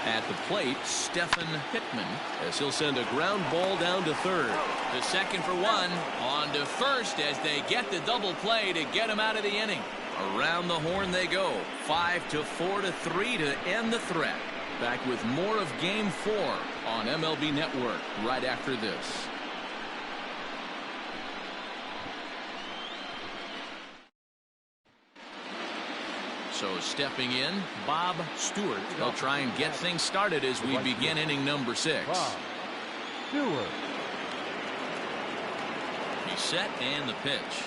At the plate, Stephen Pitman, as he'll send a ground ball down to third. The second for one. On to first as they get the double play to get him out of the inning. Around the horn they go. 5-4-3 to end the threat. Back with more of Game 4 on MLB Network right after this. So stepping in, Bob Stewart. They'll try and get things started as we begin inning number 6. Bob Stewart. He's set and the pitch.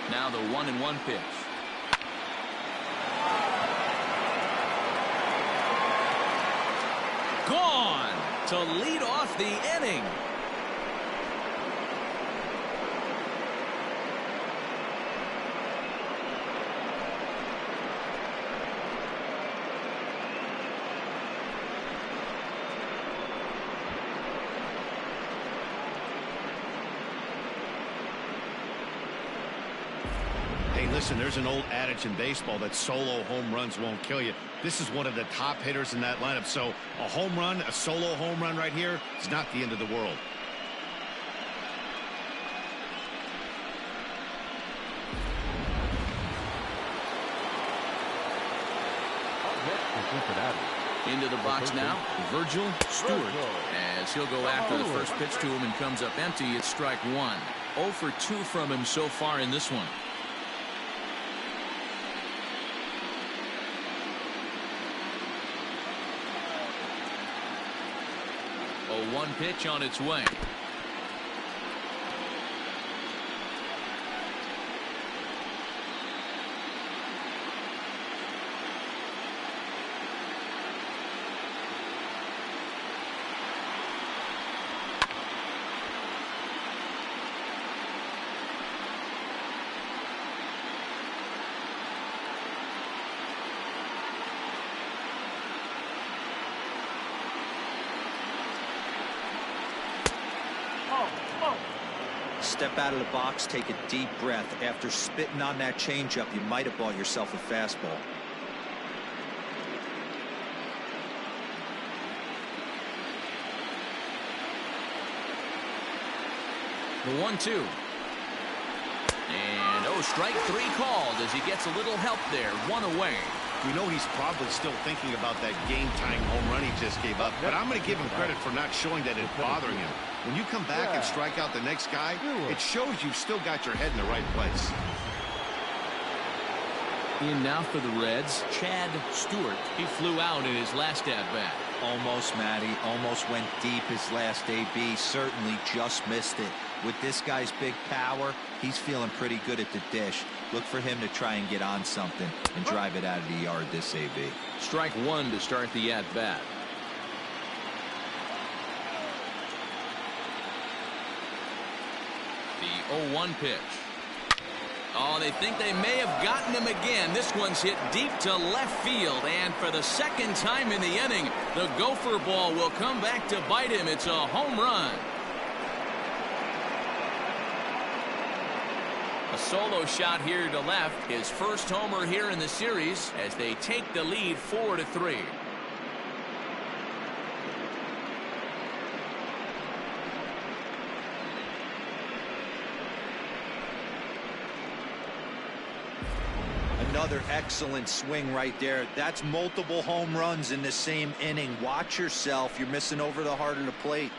Now the 1-1 pitch. Gone to lead off the inning. Hey, listen, there's an old adage in baseball that solo home runs won't kill you. This is one of the top hitters in that lineup. So a home run, a solo home run right here is not the end of the world. Into the box now, Virgil Stewart, as he'll go after the first pitch to him and comes up empty. It's strike one. 0 for 2 from him so far in this one. 0-1 pitch on its way. Step out of the box, take a deep breath. After spitting on that changeup, you might have bought yourself a fastball. The 1-2. And strike 3 called as he gets a little help there. 1 away. We know he's probably still thinking about that game-tying home run he just gave up, but I'm going to give him credit for not showing that it's bothering him. When you come back and strike out the next guy, it shows you've still got your head in the right place. In now for the Reds, Chad Stewart. He flew out in his last at-bat. Almost, Matty. Almost went deep his last AB. Certainly just missed it. With this guy's big power, he's feeling pretty good at the dish. Look for him to try and get on something and drive it out of the yard this AB. Strike 1 to start the at-bat. The 0-1 pitch. Oh, they think they may have gotten him again. This one's hit deep to left field, and for the second time in the inning, the gopher ball will come back to bite him. It's a home run. A solo shot here to left. His first homer here in the series as they take the lead 4-3. Another excellent swing right there. That's multiple home runs in the same inning. Watch yourself. You're missing over the heart of the plate.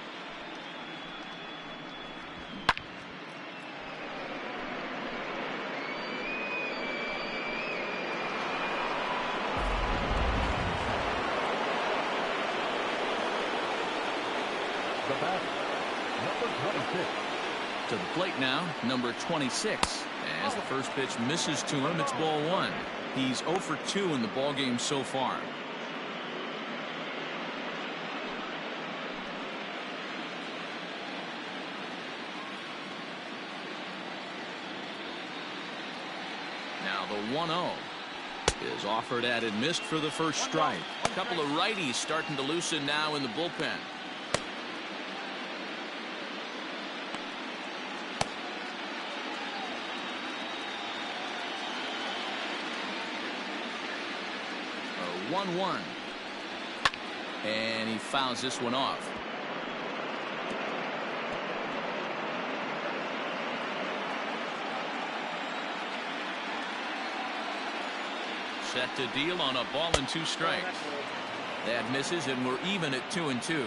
The batter, number 26. To the plate now, number 26. As the first pitch misses to him, it's ball 1. He's 0 for 2 in the ballgame so far. Now the 1-0 is offered at and missed for the first strike. A couple of righties starting to loosen now in the bullpen. A 1-1. And he fouls this one off. Set to deal on a ball and 2 strikes. That misses, and we're even at 2-2.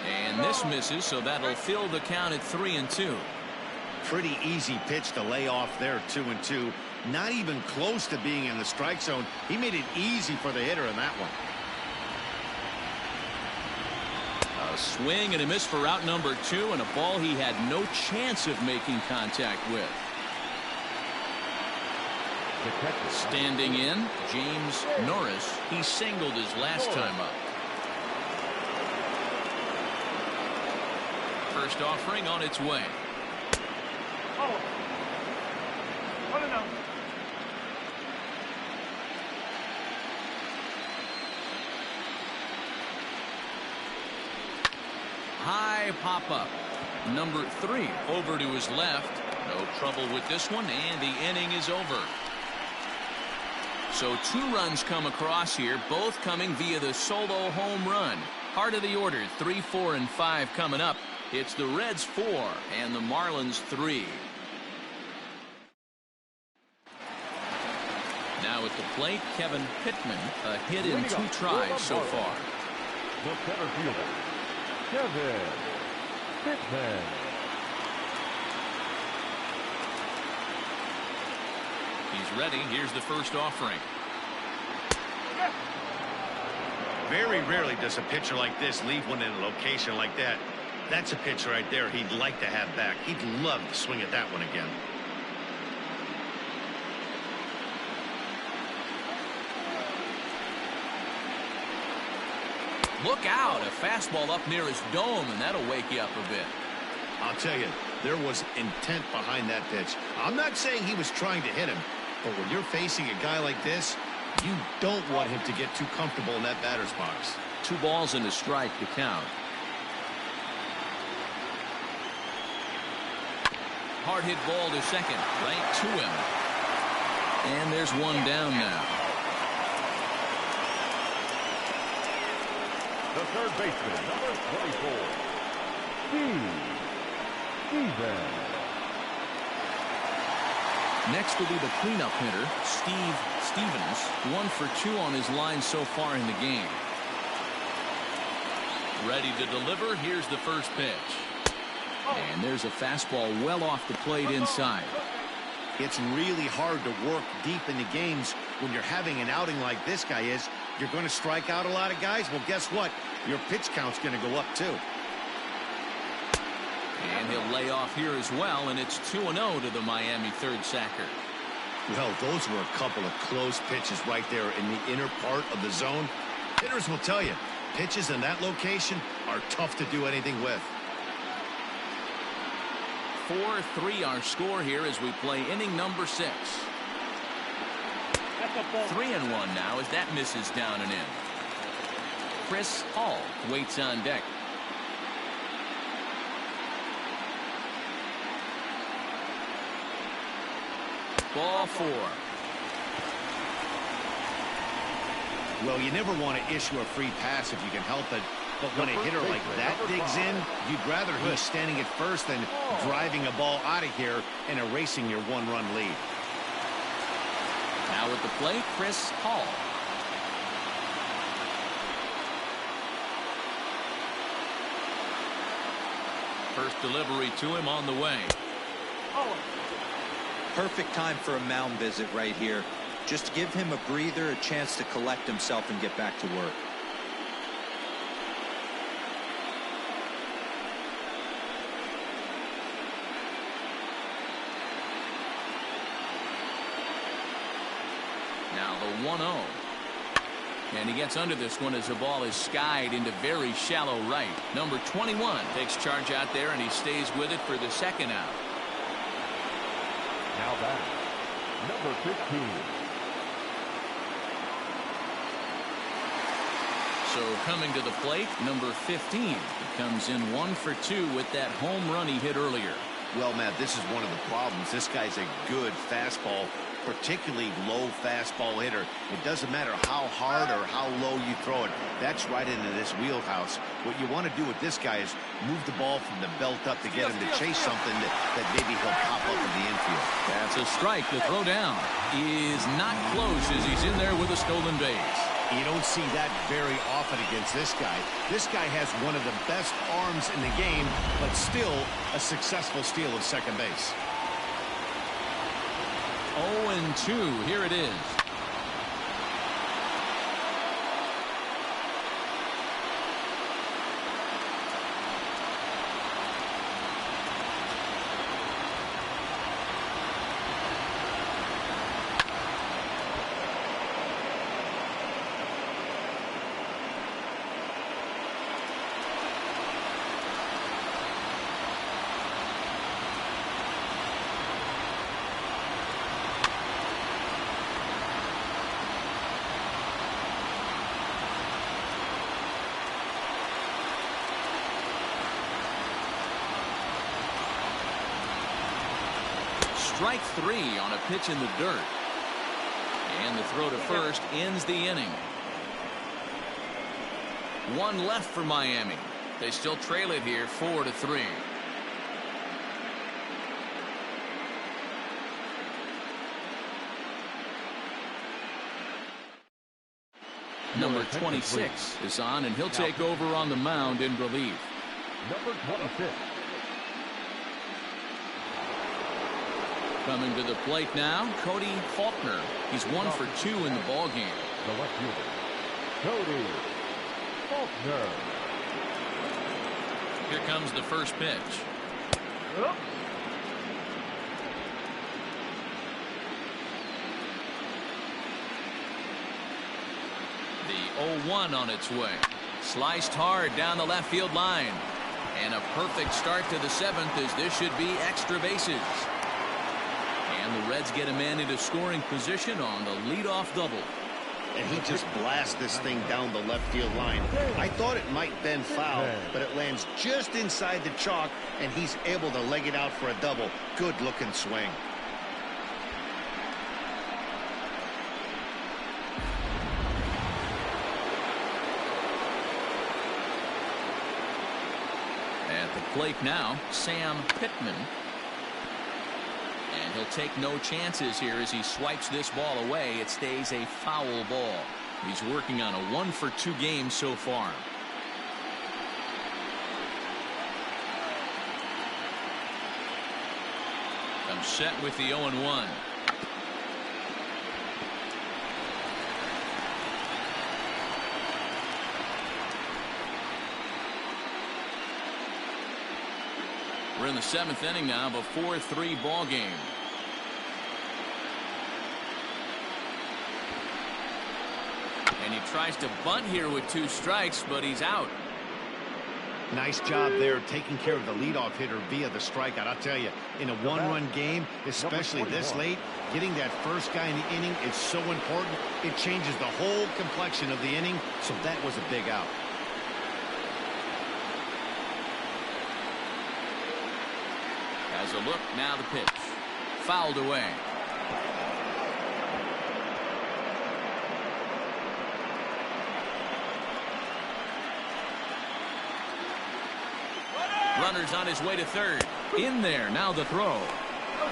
And this misses, so that'll fill the count at 3-2. Pretty easy pitch to lay off there, 2-2. Not even close to being in the strike zone. He made it easy for the hitter in that one. A swing and a miss for out number 2, and a ball he had no chance of making contact with. Standing in, James Norris. He singled his last time up. First offering on its way. Oh. 1-0. High pop-up. Number 3 over to his left. No trouble with this one, and the inning is over. So 2 runs come across here, both coming via the solo home run. Heart of the order, 3, 4, and 5 coming up. It's the Reds 4 and the Marlins 3. Now at the plate, Kevin Pitman, a hit in 2 tries so far. The center fielder, Kevin Pitman. He's ready. Here's the first offering. Very rarely does a pitcher like this leave one in a location like that. That's a pitch right there he'd like to have back. He'd love to swing at that one again. Look out, a fastball up near his dome, and that'll wake you up a bit. I'll tell you, there was intent behind that pitch. I'm not saying he was trying to hit him, but when you're facing a guy like this, you don't want him to get too comfortable in that batter's box. 2 balls and a strike to count. Hard hit ball to second, right to him. And there's one down now. The third baseman, number 24, Steven. Next will be the cleanup hitter, Steve Stevens. 1 for 2 on his line so far in the game. Ready to deliver. Here's the first pitch. And there's a fastball well off the plate inside. It's really hard to work deep into games when you're having an outing like this guy is. You're going to strike out a lot of guys. Well, guess what? Your pitch count's going to go up too. And he'll lay off here as well, and it's 2-0 to the Miami third sacker. Well, those were a couple of close pitches right there in the inner part of the zone. Hitters will tell you, pitches in that location are tough to do anything with. 4-3 our score here as we play inning number 6. 3-1 now as that misses down and in. Chris Hall waits on deck. Ball 4. Well, you never want to issue a free pass if you can help it. But when a hitter like that digs in, you'd rather he's standing at first than driving a ball out of here and erasing your 1-run lead. Now at the plate, Chris Hall. First delivery to him on the way. Perfect time for a mound visit right here. Just give him a breather, a chance to collect himself and get back to work. Now the 1-0. And he gets under this one as the ball is skied into very shallow right. Number 21 takes charge out there, and he stays with it for the second out. Now back, number 15. So coming to the plate, number 15. He comes in 1 for 2 with that home run he hit earlier. Well, Matt, this is one of the problems. This guy's a good fastball, particularly low fastball hitter. It doesn't matter how hard or how low you throw it. That's right into this wheelhouse. What you want to do with this guy is move the ball from the belt up to get him to chase something that maybe he'll pop up in the infield. That's a strike. The throw down is not close as he's in there with a stolen base. You don't see that very often against this guy. This guy has one of the best arms in the game, but still a successful steal of second base. 0-2. Here it is. Strike 3 on a pitch in the dirt. And the throw to first ends the inning. 1 left for Miami. They still trail it here 4-3. Number 26 is on, and he'll take over on the mound in relief. Number 26. Coming to the plate now, Cody Faulkner. He's 1 for 2 in the ball game. The left fielder, Cody Faulkner. Here comes the first pitch. The 0-1 on its way. Sliced hard down the left field line. And a perfect start to the 7th, as this should be extra bases. And the Reds get a man into scoring position on the leadoff double. And he just blasts this thing down the left field line. I thought it might bend foul, but it lands just inside the chalk, and he's able to leg it out for a double. Good looking swing. At the plate now, Sam Pitman. And he'll take no chances here as he swipes this ball away. It stays a foul ball. He's working on a 1 for 2 game so far. Comes set with the 0-1. We're in the 7th inning now of a 4-3 ball game. And he tries to bunt here with 2 strikes, but he's out. Nice job there taking care of the leadoff hitter via the strikeout. I'll tell you, in a 1-run game, especially this late, getting that first guy in the inning is so important. It changes the whole complexion of the inning, so that was a big out. Has a look, now the pitch. Fouled away. Runner's on his way to third. In there, now the throw.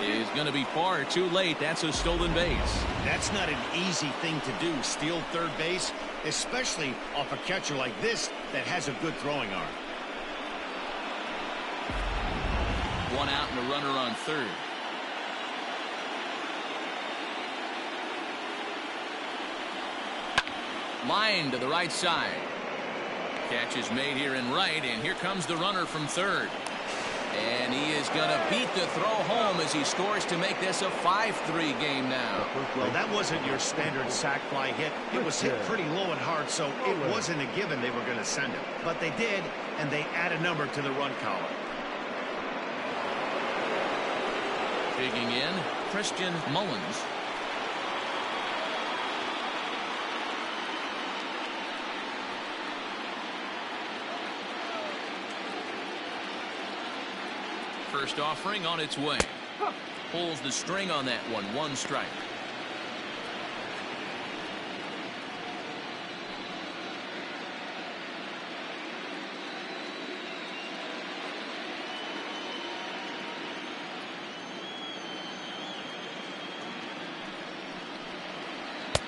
Is going to be far too late. That's a stolen base. That's not an easy thing to do, steal third base, especially off a catcher like this that has a good throwing arm. 1 out and a runner on third. Line to the right side. Catch is made here in right, and here comes the runner from third. And he is going to beat the throw home as he scores to make this a 5-3 game now. Well, that wasn't your standard sac fly hit. It was hit pretty low and hard, so it wasn't a given they were going to send him. But they did, and they add a number to the run column. Digging in, Christian Mullins. First offering on its way. Pulls the string on that one. 1 strike.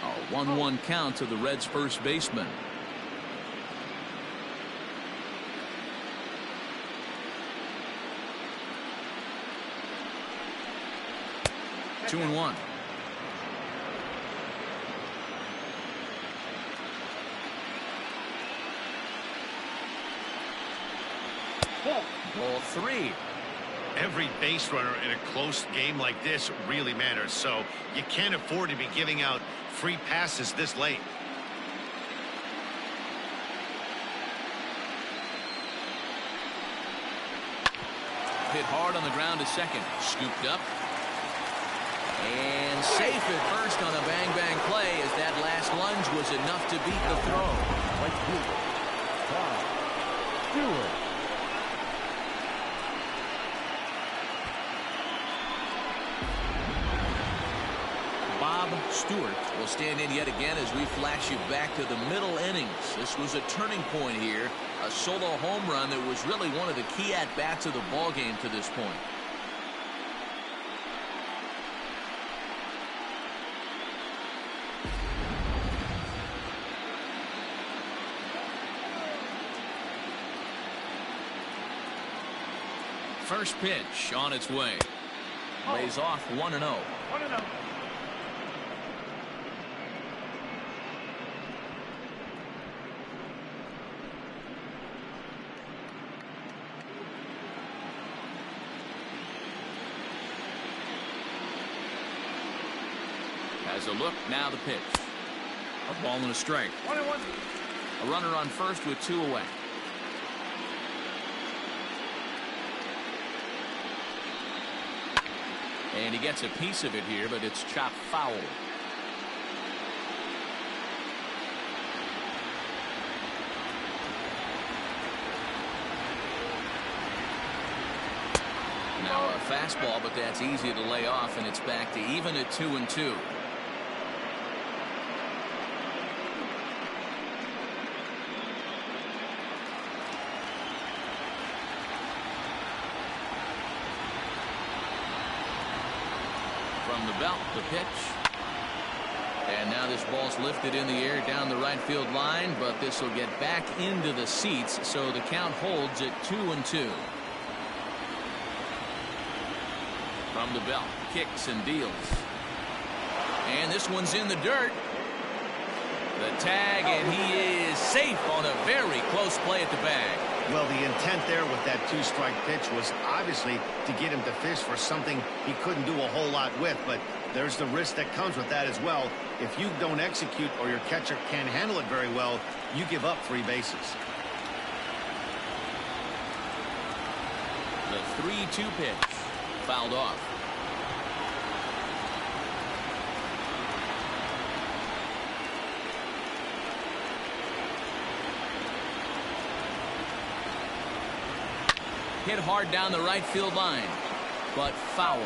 A 1-1 count to the Reds' first baseman. Two and 1. Ball 3. Every base runner in a close game like this really matters, so you can't afford to be giving out free passes this late. Hit hard on the ground to second. Scooped up. And safe at first on a bang-bang play as that last lunge was enough to beat the throw. Bob Stewart will stand in yet again as we flash you back to the middle innings. This was a turning point here. A solo home run that was really one of the key at-bats of the ballgame to this point. First pitch on its way. Lays off 1-0. 1-0. Has a look, now the pitch. A ball and a strike. 1-1. A runner on first with 2 away. And he gets a piece of it here, but it's chopped foul. Now a fastball, but that's easy to lay off, and it's back to even at 2-2. From the belt, the pitch. And now this ball's lifted in the air down the right field line, but this will get back into the seats, so the count holds at 2-2. From the belt, kicks and deals. And this one's in the dirt. The tag, and he is safe on a very close play at the bag. Well, the intent there with that 2-strike pitch was obviously to get him to fish for something he couldn't do a whole lot with, but there's the risk that comes with that as well. If you don't execute or your catcher can't handle it very well, you give up 3 bases. The 3-2 pitch. Fouled off. Hit hard down the right field line, but foul.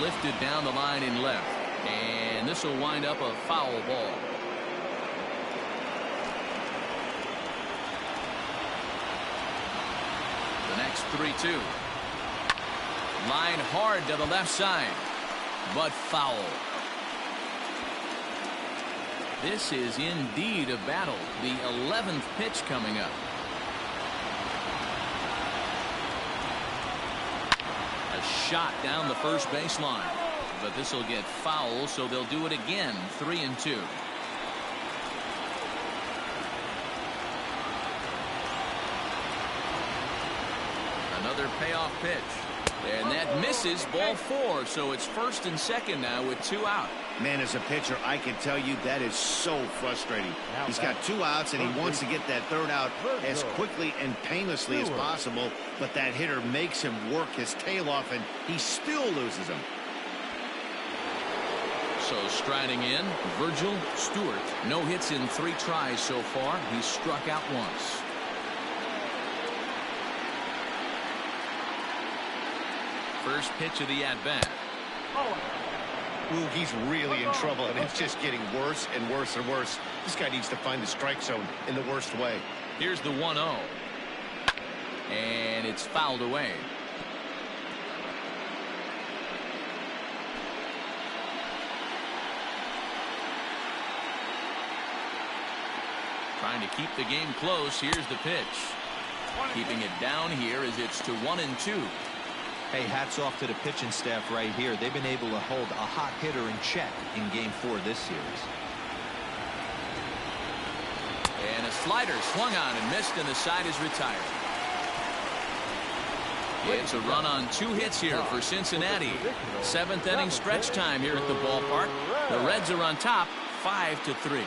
Lifted down the line in left, and this will wind up a foul ball. The next 3-2. Line hard to the left side, but foul. This is indeed a battle. The 11th pitch coming up. A shot down the first baseline. but this will get foul, so they'll do it again. 3-2. Another payoff pitch. And that misses, ball 4, so it's 1st and 2nd now with 2 out. Man, as a pitcher, I can tell you that is so frustrating. He's got 2 outs, and he wants to get that 3rd out as quickly and painlessly as possible, but that hitter makes him work his tail off, and he still loses him. So striding in, Virgil Stewart. No hits in 3 tries so far. He's struck out once. First pitch of the at-bat. Ooh, he's really in trouble, and it's just getting worse and worse and worse. This guy needs to find the strike zone in the worst way. Here's the 1-0. And it's fouled away. Trying to keep the game close. Here's the pitch. Keeping it down here as it's to 1-2. Hey, hats off to the pitching staff right here. They've been able to hold a hot hitter in check in Game 4 this series. And a slider swung on and missed, and the side is retired. It's a run on 2 hits here for Cincinnati. 7th inning stretch time here at the ballpark. The Reds are on top, 5-3.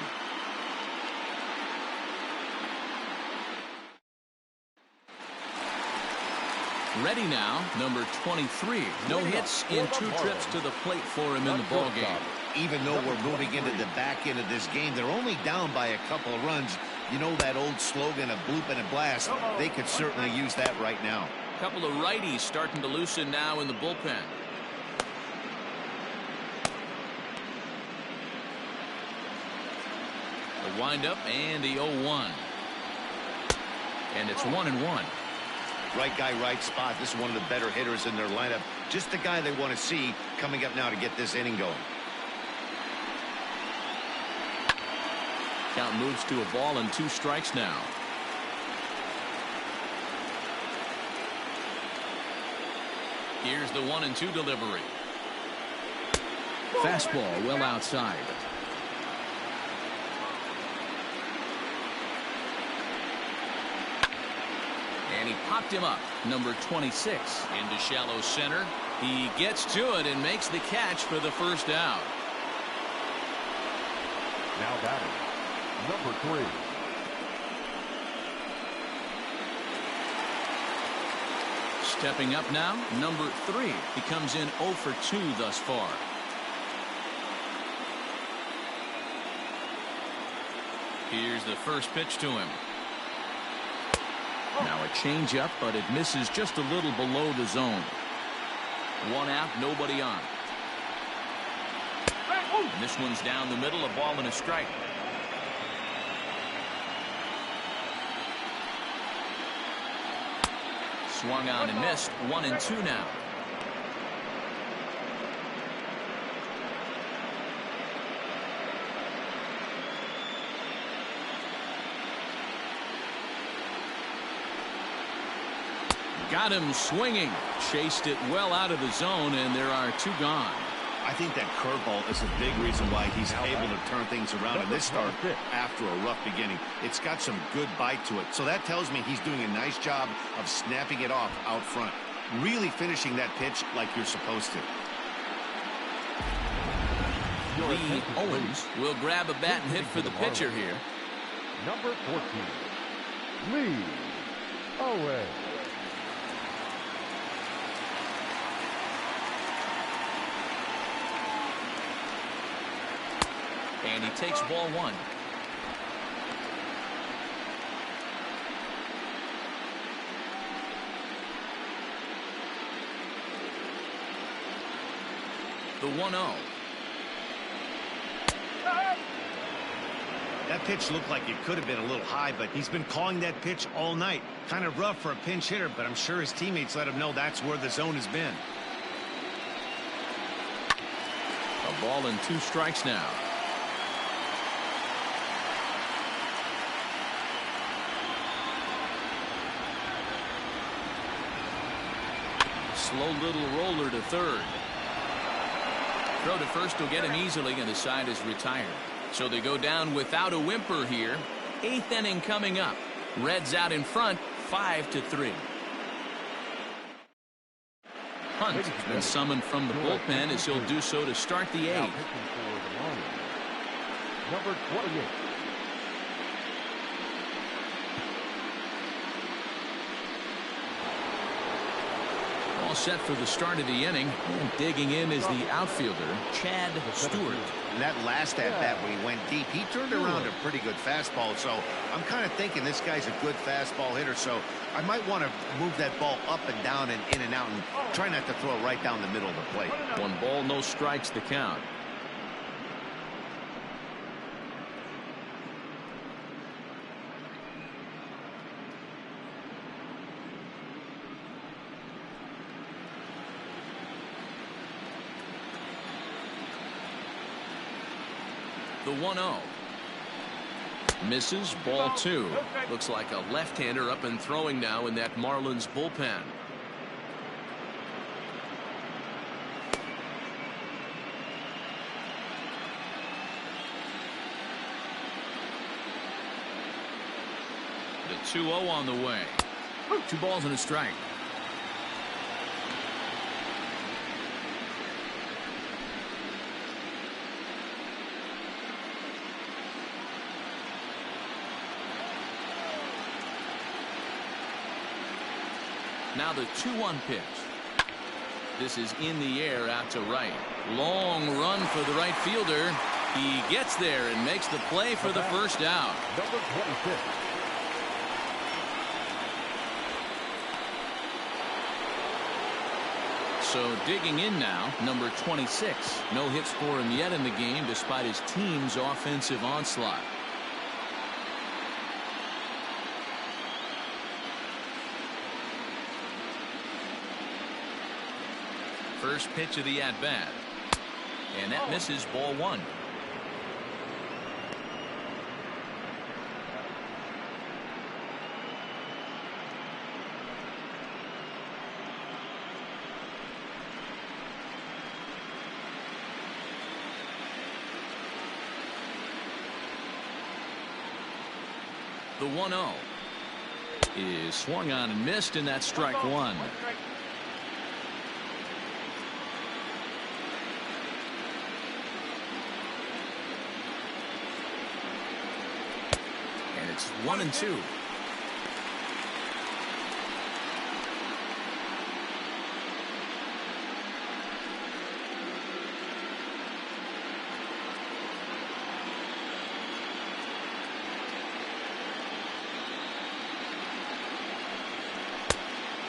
Ready now, number 23. No hits in 2 trips to the plate for him in the ball game. Even though we're moving into the back end of this game, they're only down by a couple of runs. You know that old slogan of bloop and a blast? They could certainly use that right now. A couple of righties starting to loosen now in the bullpen. The windup and the 0-1. And it's 1-1. Right guy, right spot. This is one of the better hitters in their lineup. Just the guy they want to see coming up now to get this inning going. Count moves to a ball and 2 strikes now. Here's the 1-2 delivery. Fastball well outside. And he popped him up. Number 26 into shallow center. He gets to it and makes the catch for the 1st out. Now batting, number 3. Stepping up now, number 3. He comes in 0 for 2 thus far. Here's the first pitch to him. Now a changeup, but it misses just a little below the zone. 1 out, nobody on. And this one's down the middle, a ball and a strike. Swung on and missed. 1-2 now. Got him swinging. Chased it well out of the zone, and there are 2 gone. I think that curveball is a big reason why he's able to turn things around in this start after a rough beginning. It's got some good bite to it. So that tells me he's doing a nice job of snapping it off out front. Really finishing that pitch like you're supposed to. Lee Owens will grab a bat and hit for the pitcher here. Number 14, Lee Owens. And he takes ball 1. The 1-0. That pitch looked like it could have been a little high, but he's been calling that pitch all night. Kind of rough for a pinch hitter, but I'm sure his teammates let him know that's where the zone has been. A ball and 2 strikes now. Slow little roller to third. throw to first will get him easily, and the side is retired. So they go down without a whimper here. 8th inning coming up. Reds out in front, 5-3. Hunt has been summoned from the bullpen as he'll do so to start the 8th. Number 28. All set for the start of the inning. And digging in is the outfielder, Chad Stewart. That last at-bat when he went deep, he turned around a pretty good fastball. So I'm kind of thinking this guy's a good fastball hitter. So I might want to move that ball up and down and in and out and try not to throw it right down the middle of the plate. 1 ball, no strikes the count. The 1-0. Misses, ball 2. Looks like a left-hander up and throwing now in that Marlins bullpen. The 2-0 on the way. 2 balls and a strike. Now the 2-1 pitch. This is in the air out to right. Long run for the right fielder. He gets there and makes the play for the first out. Number 26. So digging in now, number 26. No hits for him yet in the game despite his team's offensive onslaught. First pitch of the at-bat. And that misses, ball 1. The 1-0 is swung on and missed, and that's strike 1. And it's 1-2.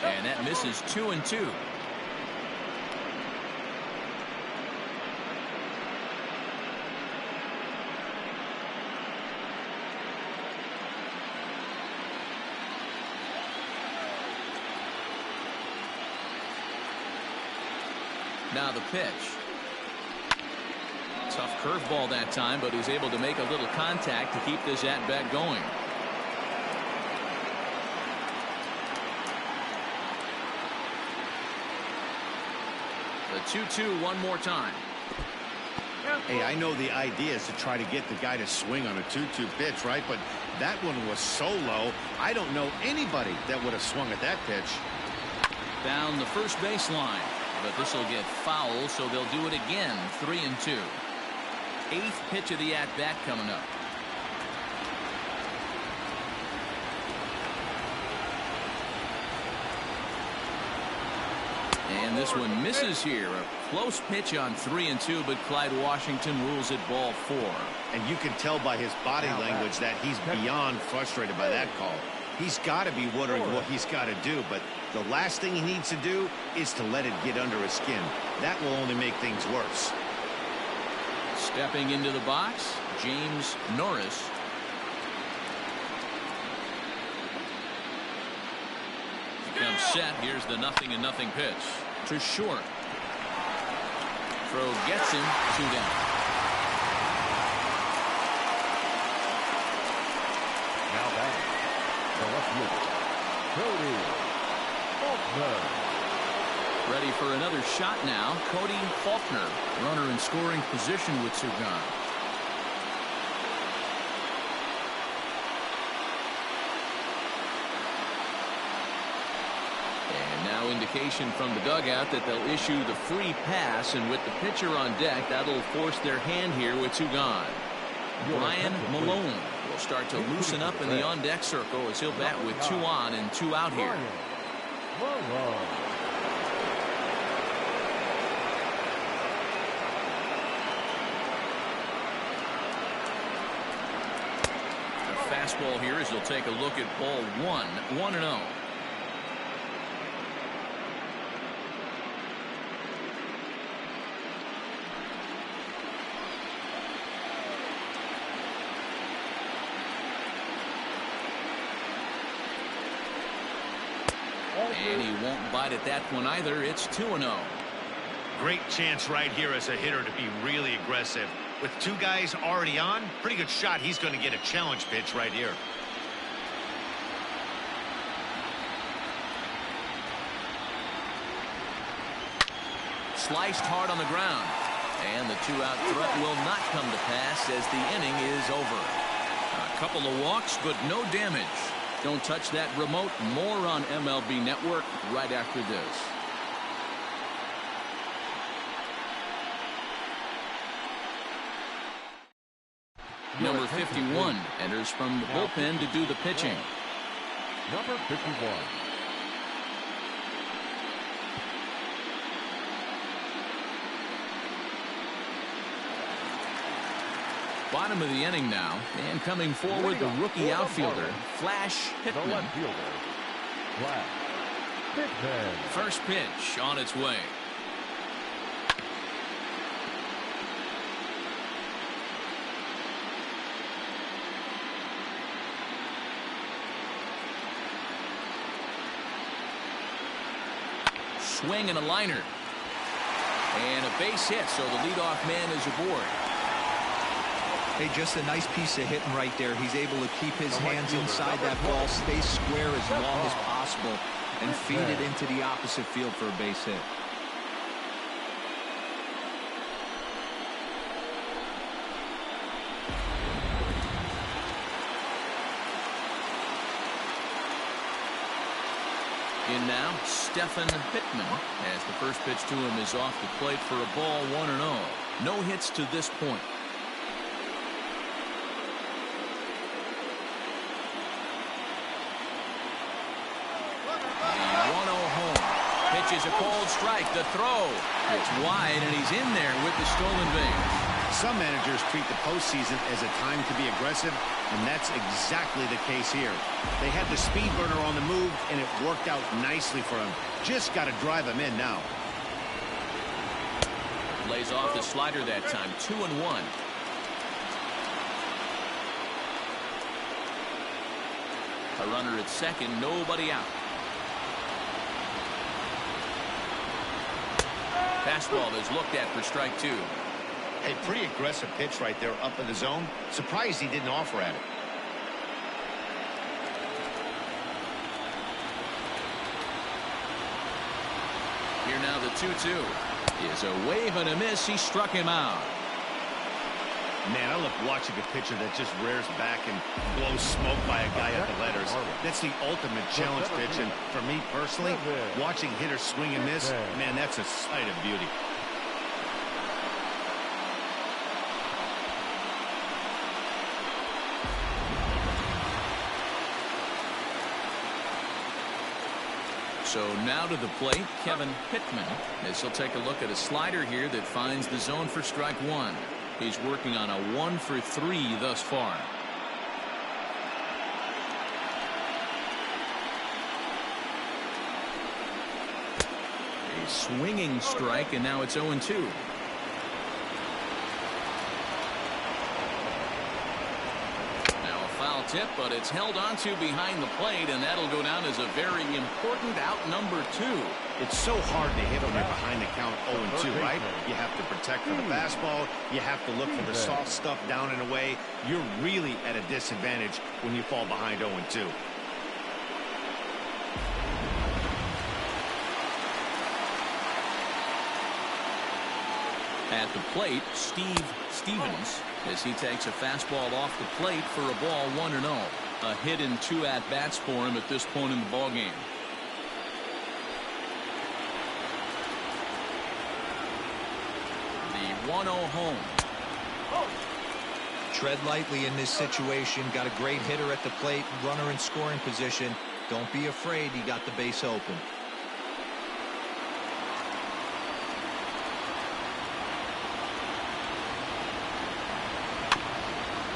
And that misses 2-2. Now the pitch. Tough curveball that time, but he's able to make a little contact to keep this at-bat going. The 2-2 one more time. Hey, I know the idea is to try to get the guy to swing on a 2-2 pitch, right? But that one was so low, I don't know anybody that would have swung at that pitch. Down the first base line. But this will get foul, so they'll do it again. 3-2. 8th pitch of the at-bat coming up. And this one misses here. A close pitch on 3-2, but Clyde Washington rules it ball 4. And you can tell by his body language that he's beyond frustrated by that call. He's got to be wondering what he's got to do, but the last thing he needs to do is to let it get under his skin. That will only make things worse. Stepping into the box, James Norris. Comes set. Here's the 0-0 pitch to short. Throw gets him. 2 down. Now back. The left fielder, Cody Faulkner. Ready for another shot now. Cody Faulkner, runner in scoring position with 2 gone. And now indication from the dugout that they'll issue the free pass, and with the pitcher on deck, that'll force their hand here with 2 gone. Brian Malone will start to loosen up in the on-deck circle as he'll bat with 2 on and 2 out here. The fastball here as he'll take a look at ball 1, 1-0. And he won't bite at that one either. It's 2-0. Great chance right here as a hitter to be really aggressive. With 2 guys already on, pretty good shot. He's going to get a challenge pitch right here. Sliced hard on the ground. And the 2-out threat will not come to pass as the inning is over. A couple of walks, but no damage. Don't touch that remote. More on MLB Network right after this. Number 51 enters from the bullpen to do the pitching. Number 51. Bottom of the inning now, and coming forward, the rookie outfielder, Flash Pitman. The left fielder, Flash Pitman. First pitch on its way. Swing and a liner. And a base hit, so the leadoff man is aboard. Hey, just a nice piece of hitting right there. He's able to keep his hands inside that ball, stay square as long as possible, and feed it into the opposite field for a base hit. In now, Stephen Pitman, as the first pitch to him is off the plate for a ball 1-0. No hits to this point. Is a cold strike. The throw. It's wide, and he's in there with the stolen base. Some managers treat the postseason as a time to be aggressive, and that's exactly the case here. They had the speed burner on the move, and it worked out nicely for him. Just got to drive him in now. Lays off the slider that time. 2-1. A runner at second. Nobody out. Fastball is looked at for strike 2. A pretty aggressive pitch right there up in the zone. Surprised he didn't offer at it. Here now the 2-2 is a wave and a miss. He struck him out. Man, I love watching a pitcher that just rears back and blows smoke by a guy at the letters. That's the ultimate challenge pitch, and for me personally, watching hitters swing and miss, man, that's a sight of beauty. So now to the plate, Kevin Pitman, as he'll take a look at a slider here that finds the zone for strike 1. He's working on a 1-for-3 thus far. A swinging strike, and now it's 0-2. Now a foul tip, but it's held onto behind the plate, and that'll go down as a very important out number 2. It's so hard to hit when you're behind the count 0-2, right? You have to protect for the fastball. You have to look for the soft stuff down and away. You're really at a disadvantage when you fall behind 0-2. At the plate, Steve Stevens, as he takes a fastball off the plate for a ball 1-0. A hit in 2 at-bats for him at this point in the ballgame. The 1-0 home. Tread lightly in this situation. Got a great hitter at the plate, runner in scoring position. Don't be afraid, you got the base open.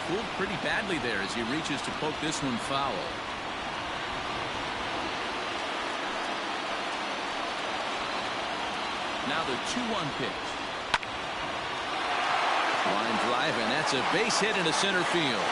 Fooled pretty badly there as he reaches to poke this one foul. Now the 2-1 pitch. Line drive, and that's a base hit into center field.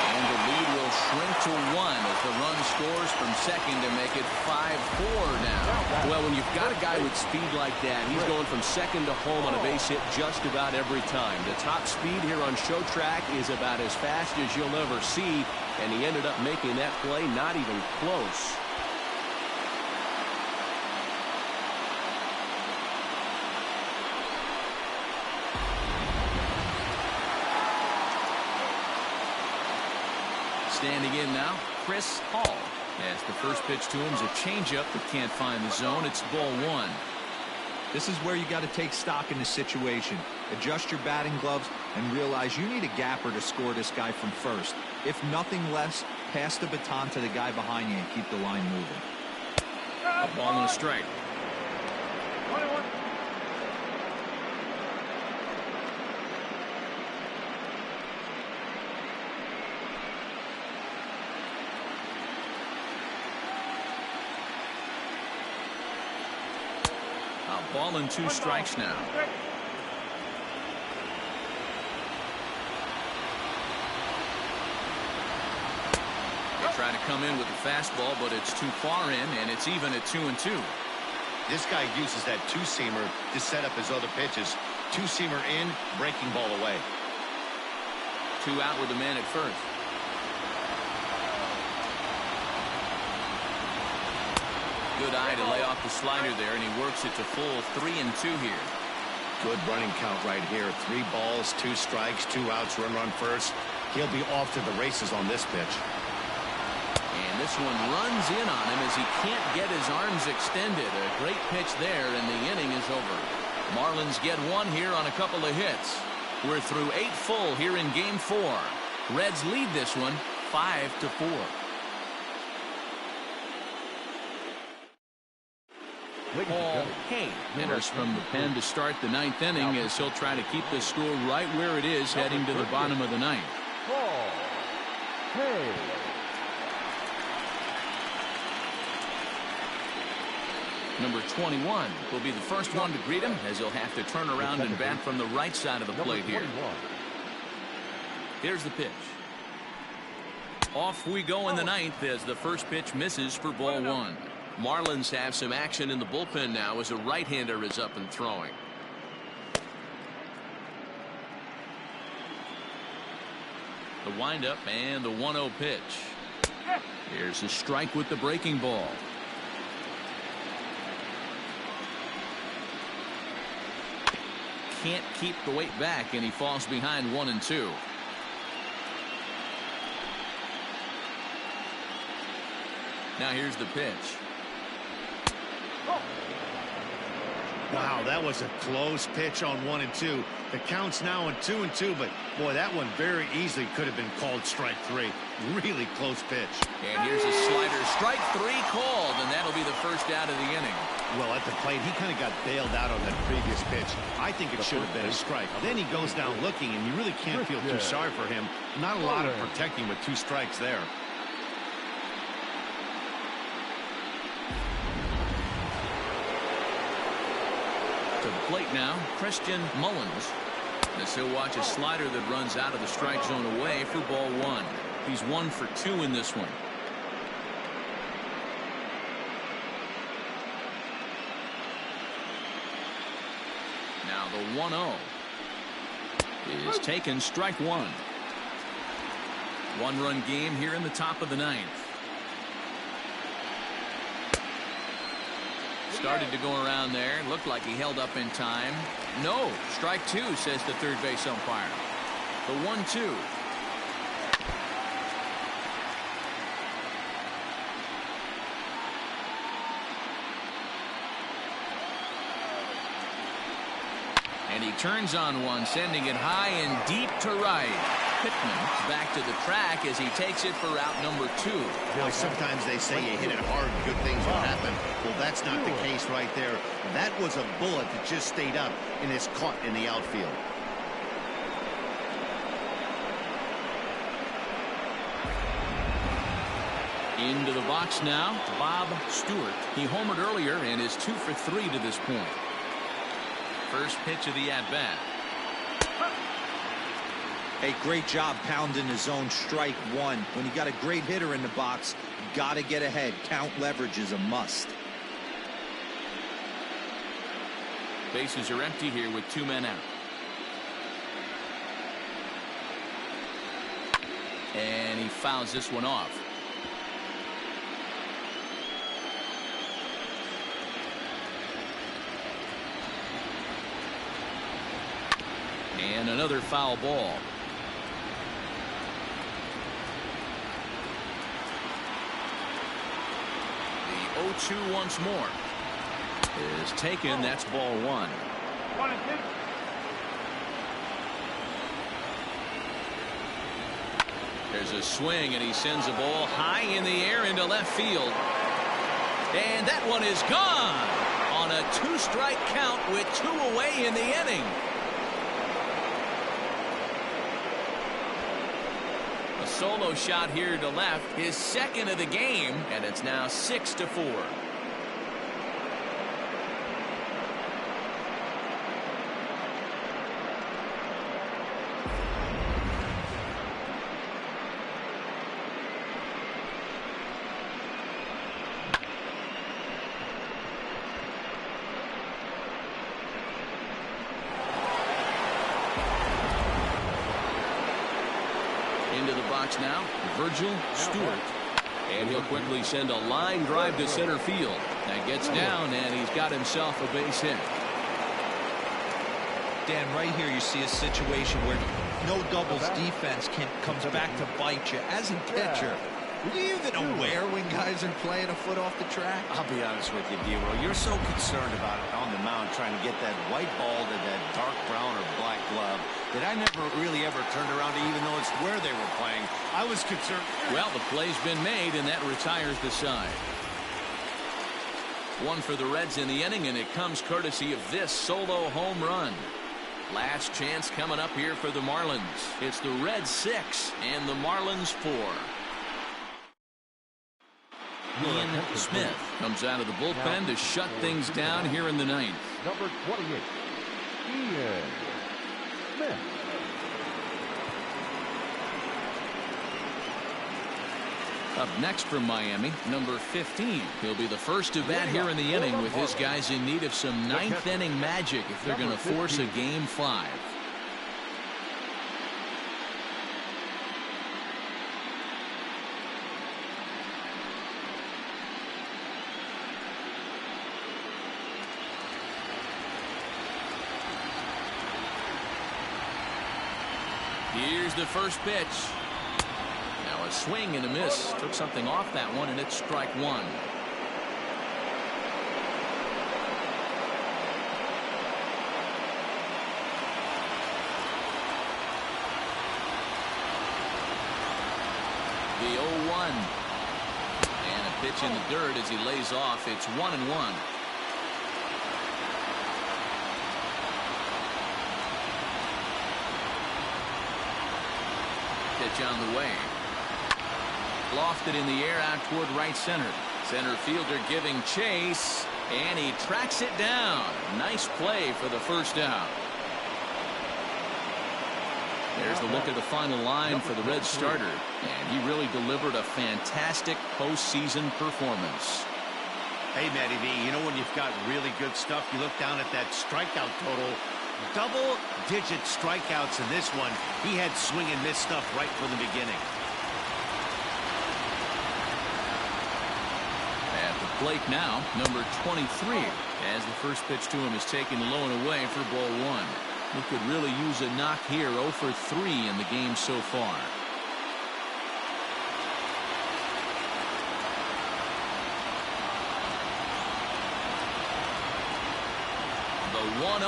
And the lead will shrink to 1 as the run scores from second to make it 5-4 now. Well, when you've got a guy with speed like that, he's going from second to home on a base hit just about every time. The top speed here on show track is about as fast as you'll ever see, and he ended up making that play not even close. Standing in now, Chris Hall. As the first pitch to him is a changeup that can't find the zone. It's ball 1. This is where you got to take stock in the situation. Adjust your batting gloves and realize you need a gapper to score this guy from first. If nothing less, pass the baton to the guy behind you and keep the line moving. A ball and a strike. 21. Ball and 2 strikes now. They try to come in with the fastball, but it's too far in, and it's even at 2-2. This guy uses that two-seamer to set up his other pitches. Two-seamer in, breaking ball away. 2 out with a man at first. Good eye to lay off the slider there, and he works it to full 3-2 here. Good running count right here. 3 balls, 2 strikes, 2 outs, run first. He'll be off to the races on this pitch. And this one runs in on him as he can't get his arms extended. A great pitch there, and the inning is over. Marlins get 1 here on a couple of hits. We're through 8 full here in Game 4. Reds lead this one 5-4. Paul Hay enters from the pen to start the 9th inning as he'll try to keep the score right where it is heading to the bottom of the 9th. Paul Hay. Number 21 will be the first one to greet him as he'll have to turn around and bat from the right side of the plate here. Here's the pitch. Off we go in the 9th as the first pitch misses for ball 1. Marlins have some action in the bullpen now as a right-hander is up and throwing. The windup and the 1-0 pitch. Here's a strike with the breaking ball. Can't keep the weight back, and he falls behind 1-2. Now here's the pitch. Wow, that was a close pitch on 1-2. The count's now on 2-2, but boy, that one very easily could have been called strike 3. Really close pitch. And here's a slider. Strike 3 called, and that'll be the first out of the inning. Well, at the plate, he kind of got bailed out on that previous pitch. I think it should have been a strike. Then he goes down looking, and you really can't feel too sorry for him. Not a lot of protecting with 2 strikes there. To the plate now, Christian Mullins. As he'll watch a slider that runs out of the strike zone away for ball 1. He's 1 for 2 in this one. Now the 1-0 is taken, strike 1. 1-run game here in the top of the 9th. Started to go around there. Looked like he held up in time. No. Strike two, says the third base umpire. The 1-2. And he turns on one, sending it high and deep to right. Pitman back to the track as he takes it for route number 2. Boy, sometimes they say you hit it hard, good things will happen. Well, that's not the case right there. That was a bullet that just stayed up and is caught in the outfield. Into the box now, Bob Stewart. He homered earlier and is 2 for 3 to this point. First pitch of the at-bat. Hey, great job pounding his own strike one. When you got a great hitter in the box, you got to get ahead. Count leverage is a must. Bases are empty here with 2 men out. And he fouls this one off. And another foul ball. The 0-2 once more is taken. That's ball 1. 1-2. There's a swing and he sends a ball high in the air into left field. And that one is gone on a 2-strike count with 2 away in the inning. A solo shot here to left, his second of the game, and it's now 6-4. Into the box now, Virgil Stewart. And he'll quickly send a line drive to center field. That gets down, and he's got himself a base hit. Dan, right here you see a situation where no doubles defense comes back to bite you. As a pitcher, are you even aware when guys are playing a foot off the track? I'll be honest with you, D-Roll. You're so concerned about it on the mound trying to get that white ball to that dark brown or black glove that I never really ever turned around to even notice where they were playing. I was concerned. Well, the play's been made, and that retires the side. One for the Reds in the inning, and it comes courtesy of this solo home run. Last chance coming up here for the Marlins. It's the Reds 6 and the Marlins 4. Ian Smith comes out of the bullpen to shut things down here in the 9th. Number 28, Ian Smith. Up next from Miami, number 15. He'll be the first to bat here in the inning with his guys in need of some 9th inning magic if they're going to force a game 5. Here's the first pitch. Now a swing and a miss. Took something off that one, and it's strike 1. The 0-1. And a pitch in the dirt as he lays off. It's 1-1. Pitch on the way. Lofted in the air out toward right center. Center fielder giving chase, and he tracks it down. Nice play for the first out. There's the look at the final line for the Reds starter, and he really delivered a fantastic postseason performance. Hey, Matty V, you know when you've got really good stuff, you look down at that strikeout total. Double-digit strikeouts in this one. He had swing and miss stuff right from the beginning. At the Blake now, number 23, as the first pitch to him is taken low and away for ball one. He could really use a knock here. 0 for 3 in the game so far. The 1-0.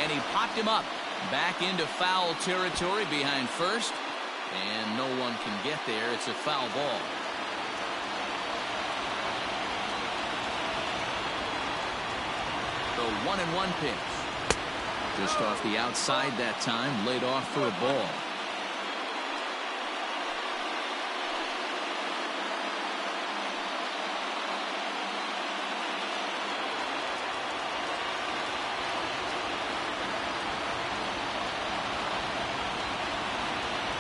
And he popped him up. Back into foul territory behind first. And no one can get there. It's a foul ball. The 1-1 pitch. Just off the outside that time. Laid off for a ball.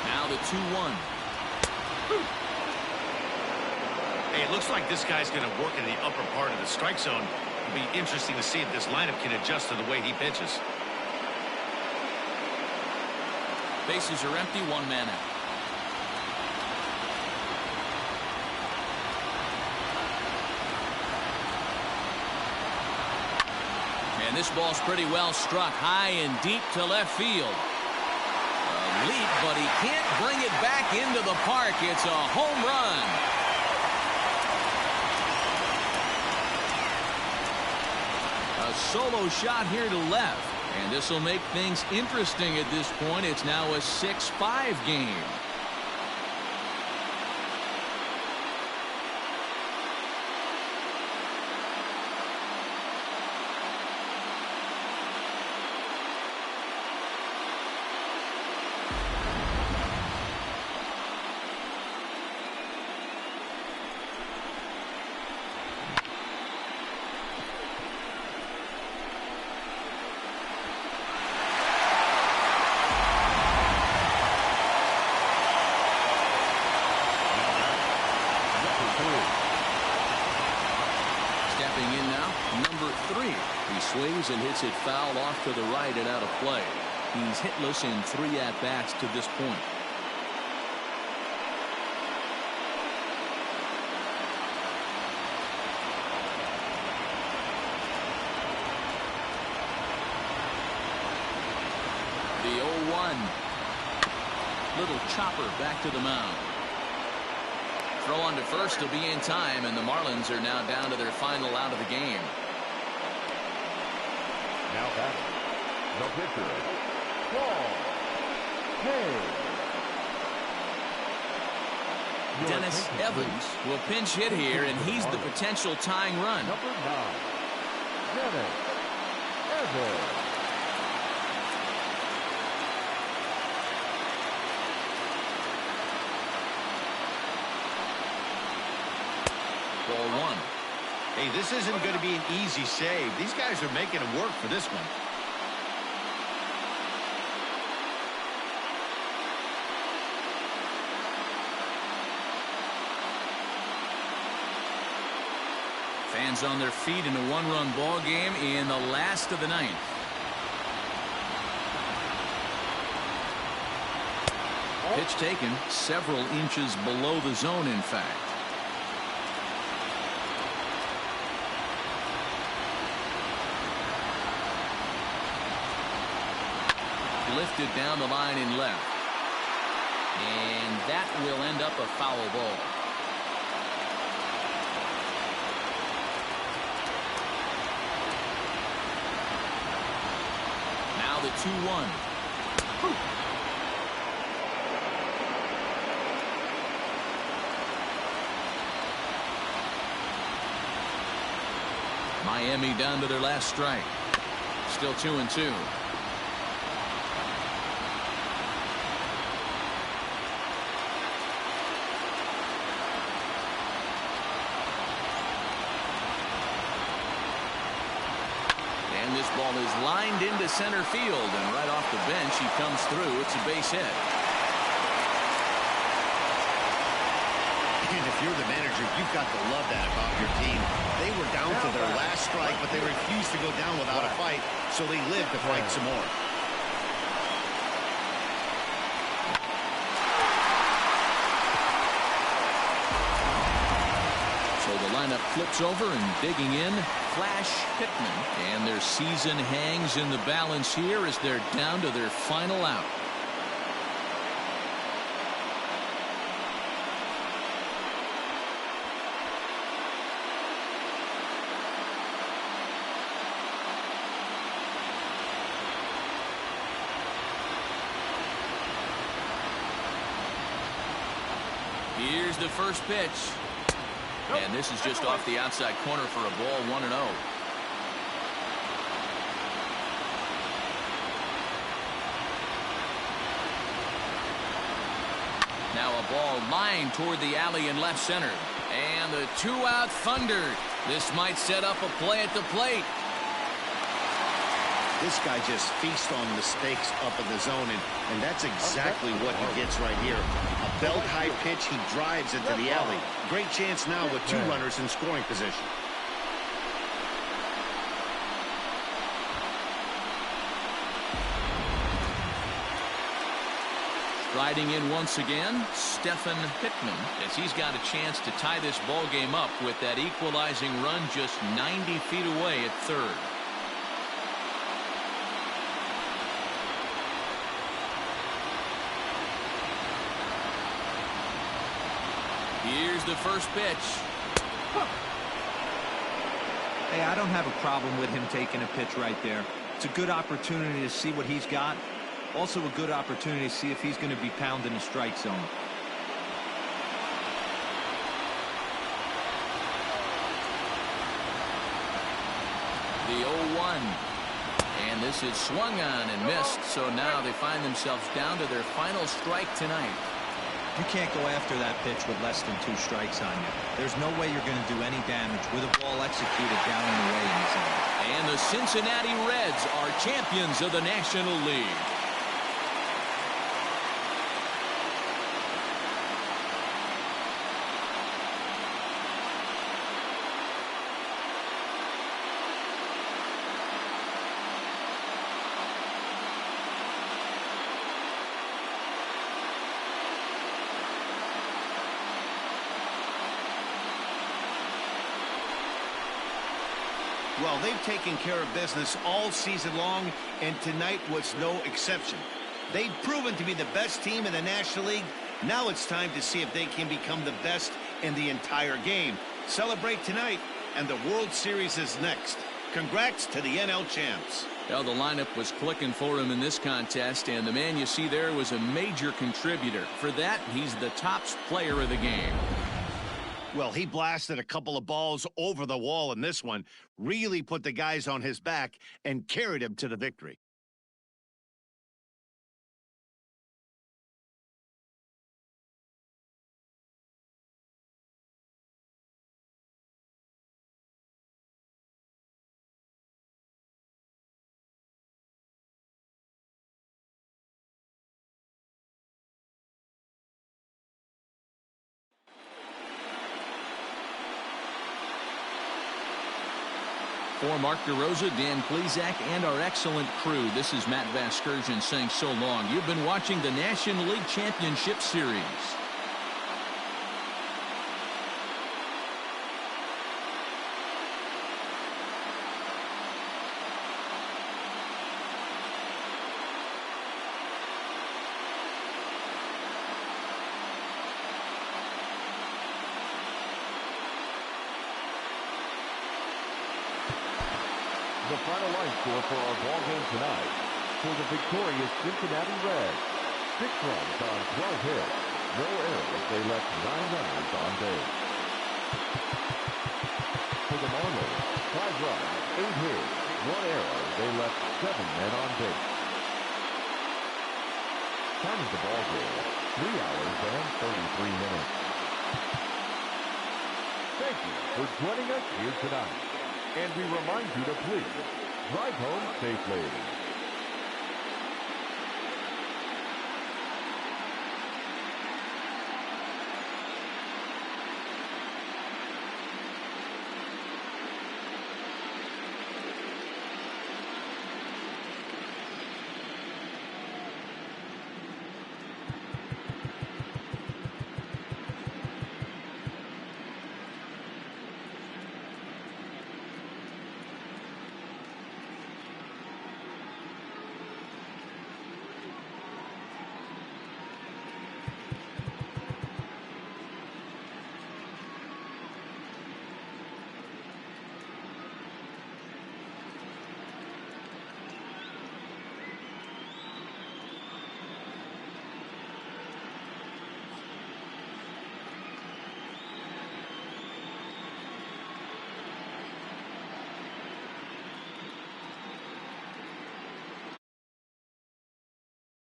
Now the 2-1. Hey, it looks like this guy's going to work in the upper part of the strike zone. It'll be interesting to see if this lineup can adjust to the way he pitches. Bases are empty, 1 man out. And this ball's pretty well struck high and deep to left field. A leap, but he can't bring it back into the park. It's a home run. A solo shot here to left. And this will make things interesting at this point. It's now a 6-5 game. Swings and hits it foul off to the right and out of play. He's hitless in 3 at-bats to this point. The 0-1. Little chopper back to the mound. Throw on to first to be in time, and the Marlins are now down to their final out of the game. Now batting, the pitcher, Paul Hayes. Dennis Evans will pinch hit here, and he's the potential tying run. Number 9, Dennis Evans. Ball 1. Hey, this isn't going to be an easy save. These guys are making it work for this one. Fans on their feet in a 1-run ball game in the last of the 9th. Pitch taken several inches below the zone, in fact. Lifted down the line in left. And that will end up a foul ball. Now the 2-1. Miami down to their last strike. Still 2-2. This ball is lined into center field, and right off the bench he comes through. It's a base hit. And if you're the manager, you've got to love that about your team. They were down to their last strike, but they refused to go down without a fight, so they lived to fight some more. lineup flips over and digging in, Flash Pitman. And their season hangs in the balance here as they're down to their final out. Here's the first pitch. And this is just off the outside corner for a ball, 1-0. Now a ball lined toward the alley in left center. And the 2-out Thunder. This might set up a play at the plate. This guy just feasts on mistakes up in the zone, and that's exactly what he gets right here. A belt-high pitch, he drives it to the alley. Great chance now with 2 runners in scoring position. Riding in once again, Stephen Pitman, as he's got a chance to tie this ball game up with that equalizing run just 90 feet away at third. Here's the first pitch. Hey, I don't have a problem with him taking a pitch right there. It's a good opportunity to see what he's got. Also a good opportunity to see if he's going to be pounding the strike zone. The 0-1. And this is swung on and missed. So now they find themselves down to their final strike tonight. You can't go after that pitch with less than 2 strikes on you. There's no way you're going to do any damage with a ball executed down and away in the zone. And the Cincinnati Reds are champions of the National League. Well, they've taken care of business all season long, and tonight was no exception. They've proven to be the best team in the National League. Now it's time to see if they can become the best in the entire game. Celebrate tonight, and the World Series is next. Congrats to the NL champs. Well, the lineup was clicking for him in this contest, and the man you see there was a major contributor. For that, he's the top player of the game. Well, he blasted a couple of balls over the wall in this one, really put the guys on his back and carried him to the victory. For Mark DeRosa, Dan Plesac, and our excellent crew, this is Matt Vasgersian saying so long. You've been watching the National League Championship Series. The final line score for our ball game tonight. For the victorious Cincinnati Reds, 6 runs on 12 hits. No errors. They left 9 runners on base. For the Marlins, 5 runs, 8 hits, 1 error. They left 7 men on base. Time of the ball game, 3 hours and 33 minutes. Thank you for joining us here tonight. And we remind you to please drive home safely.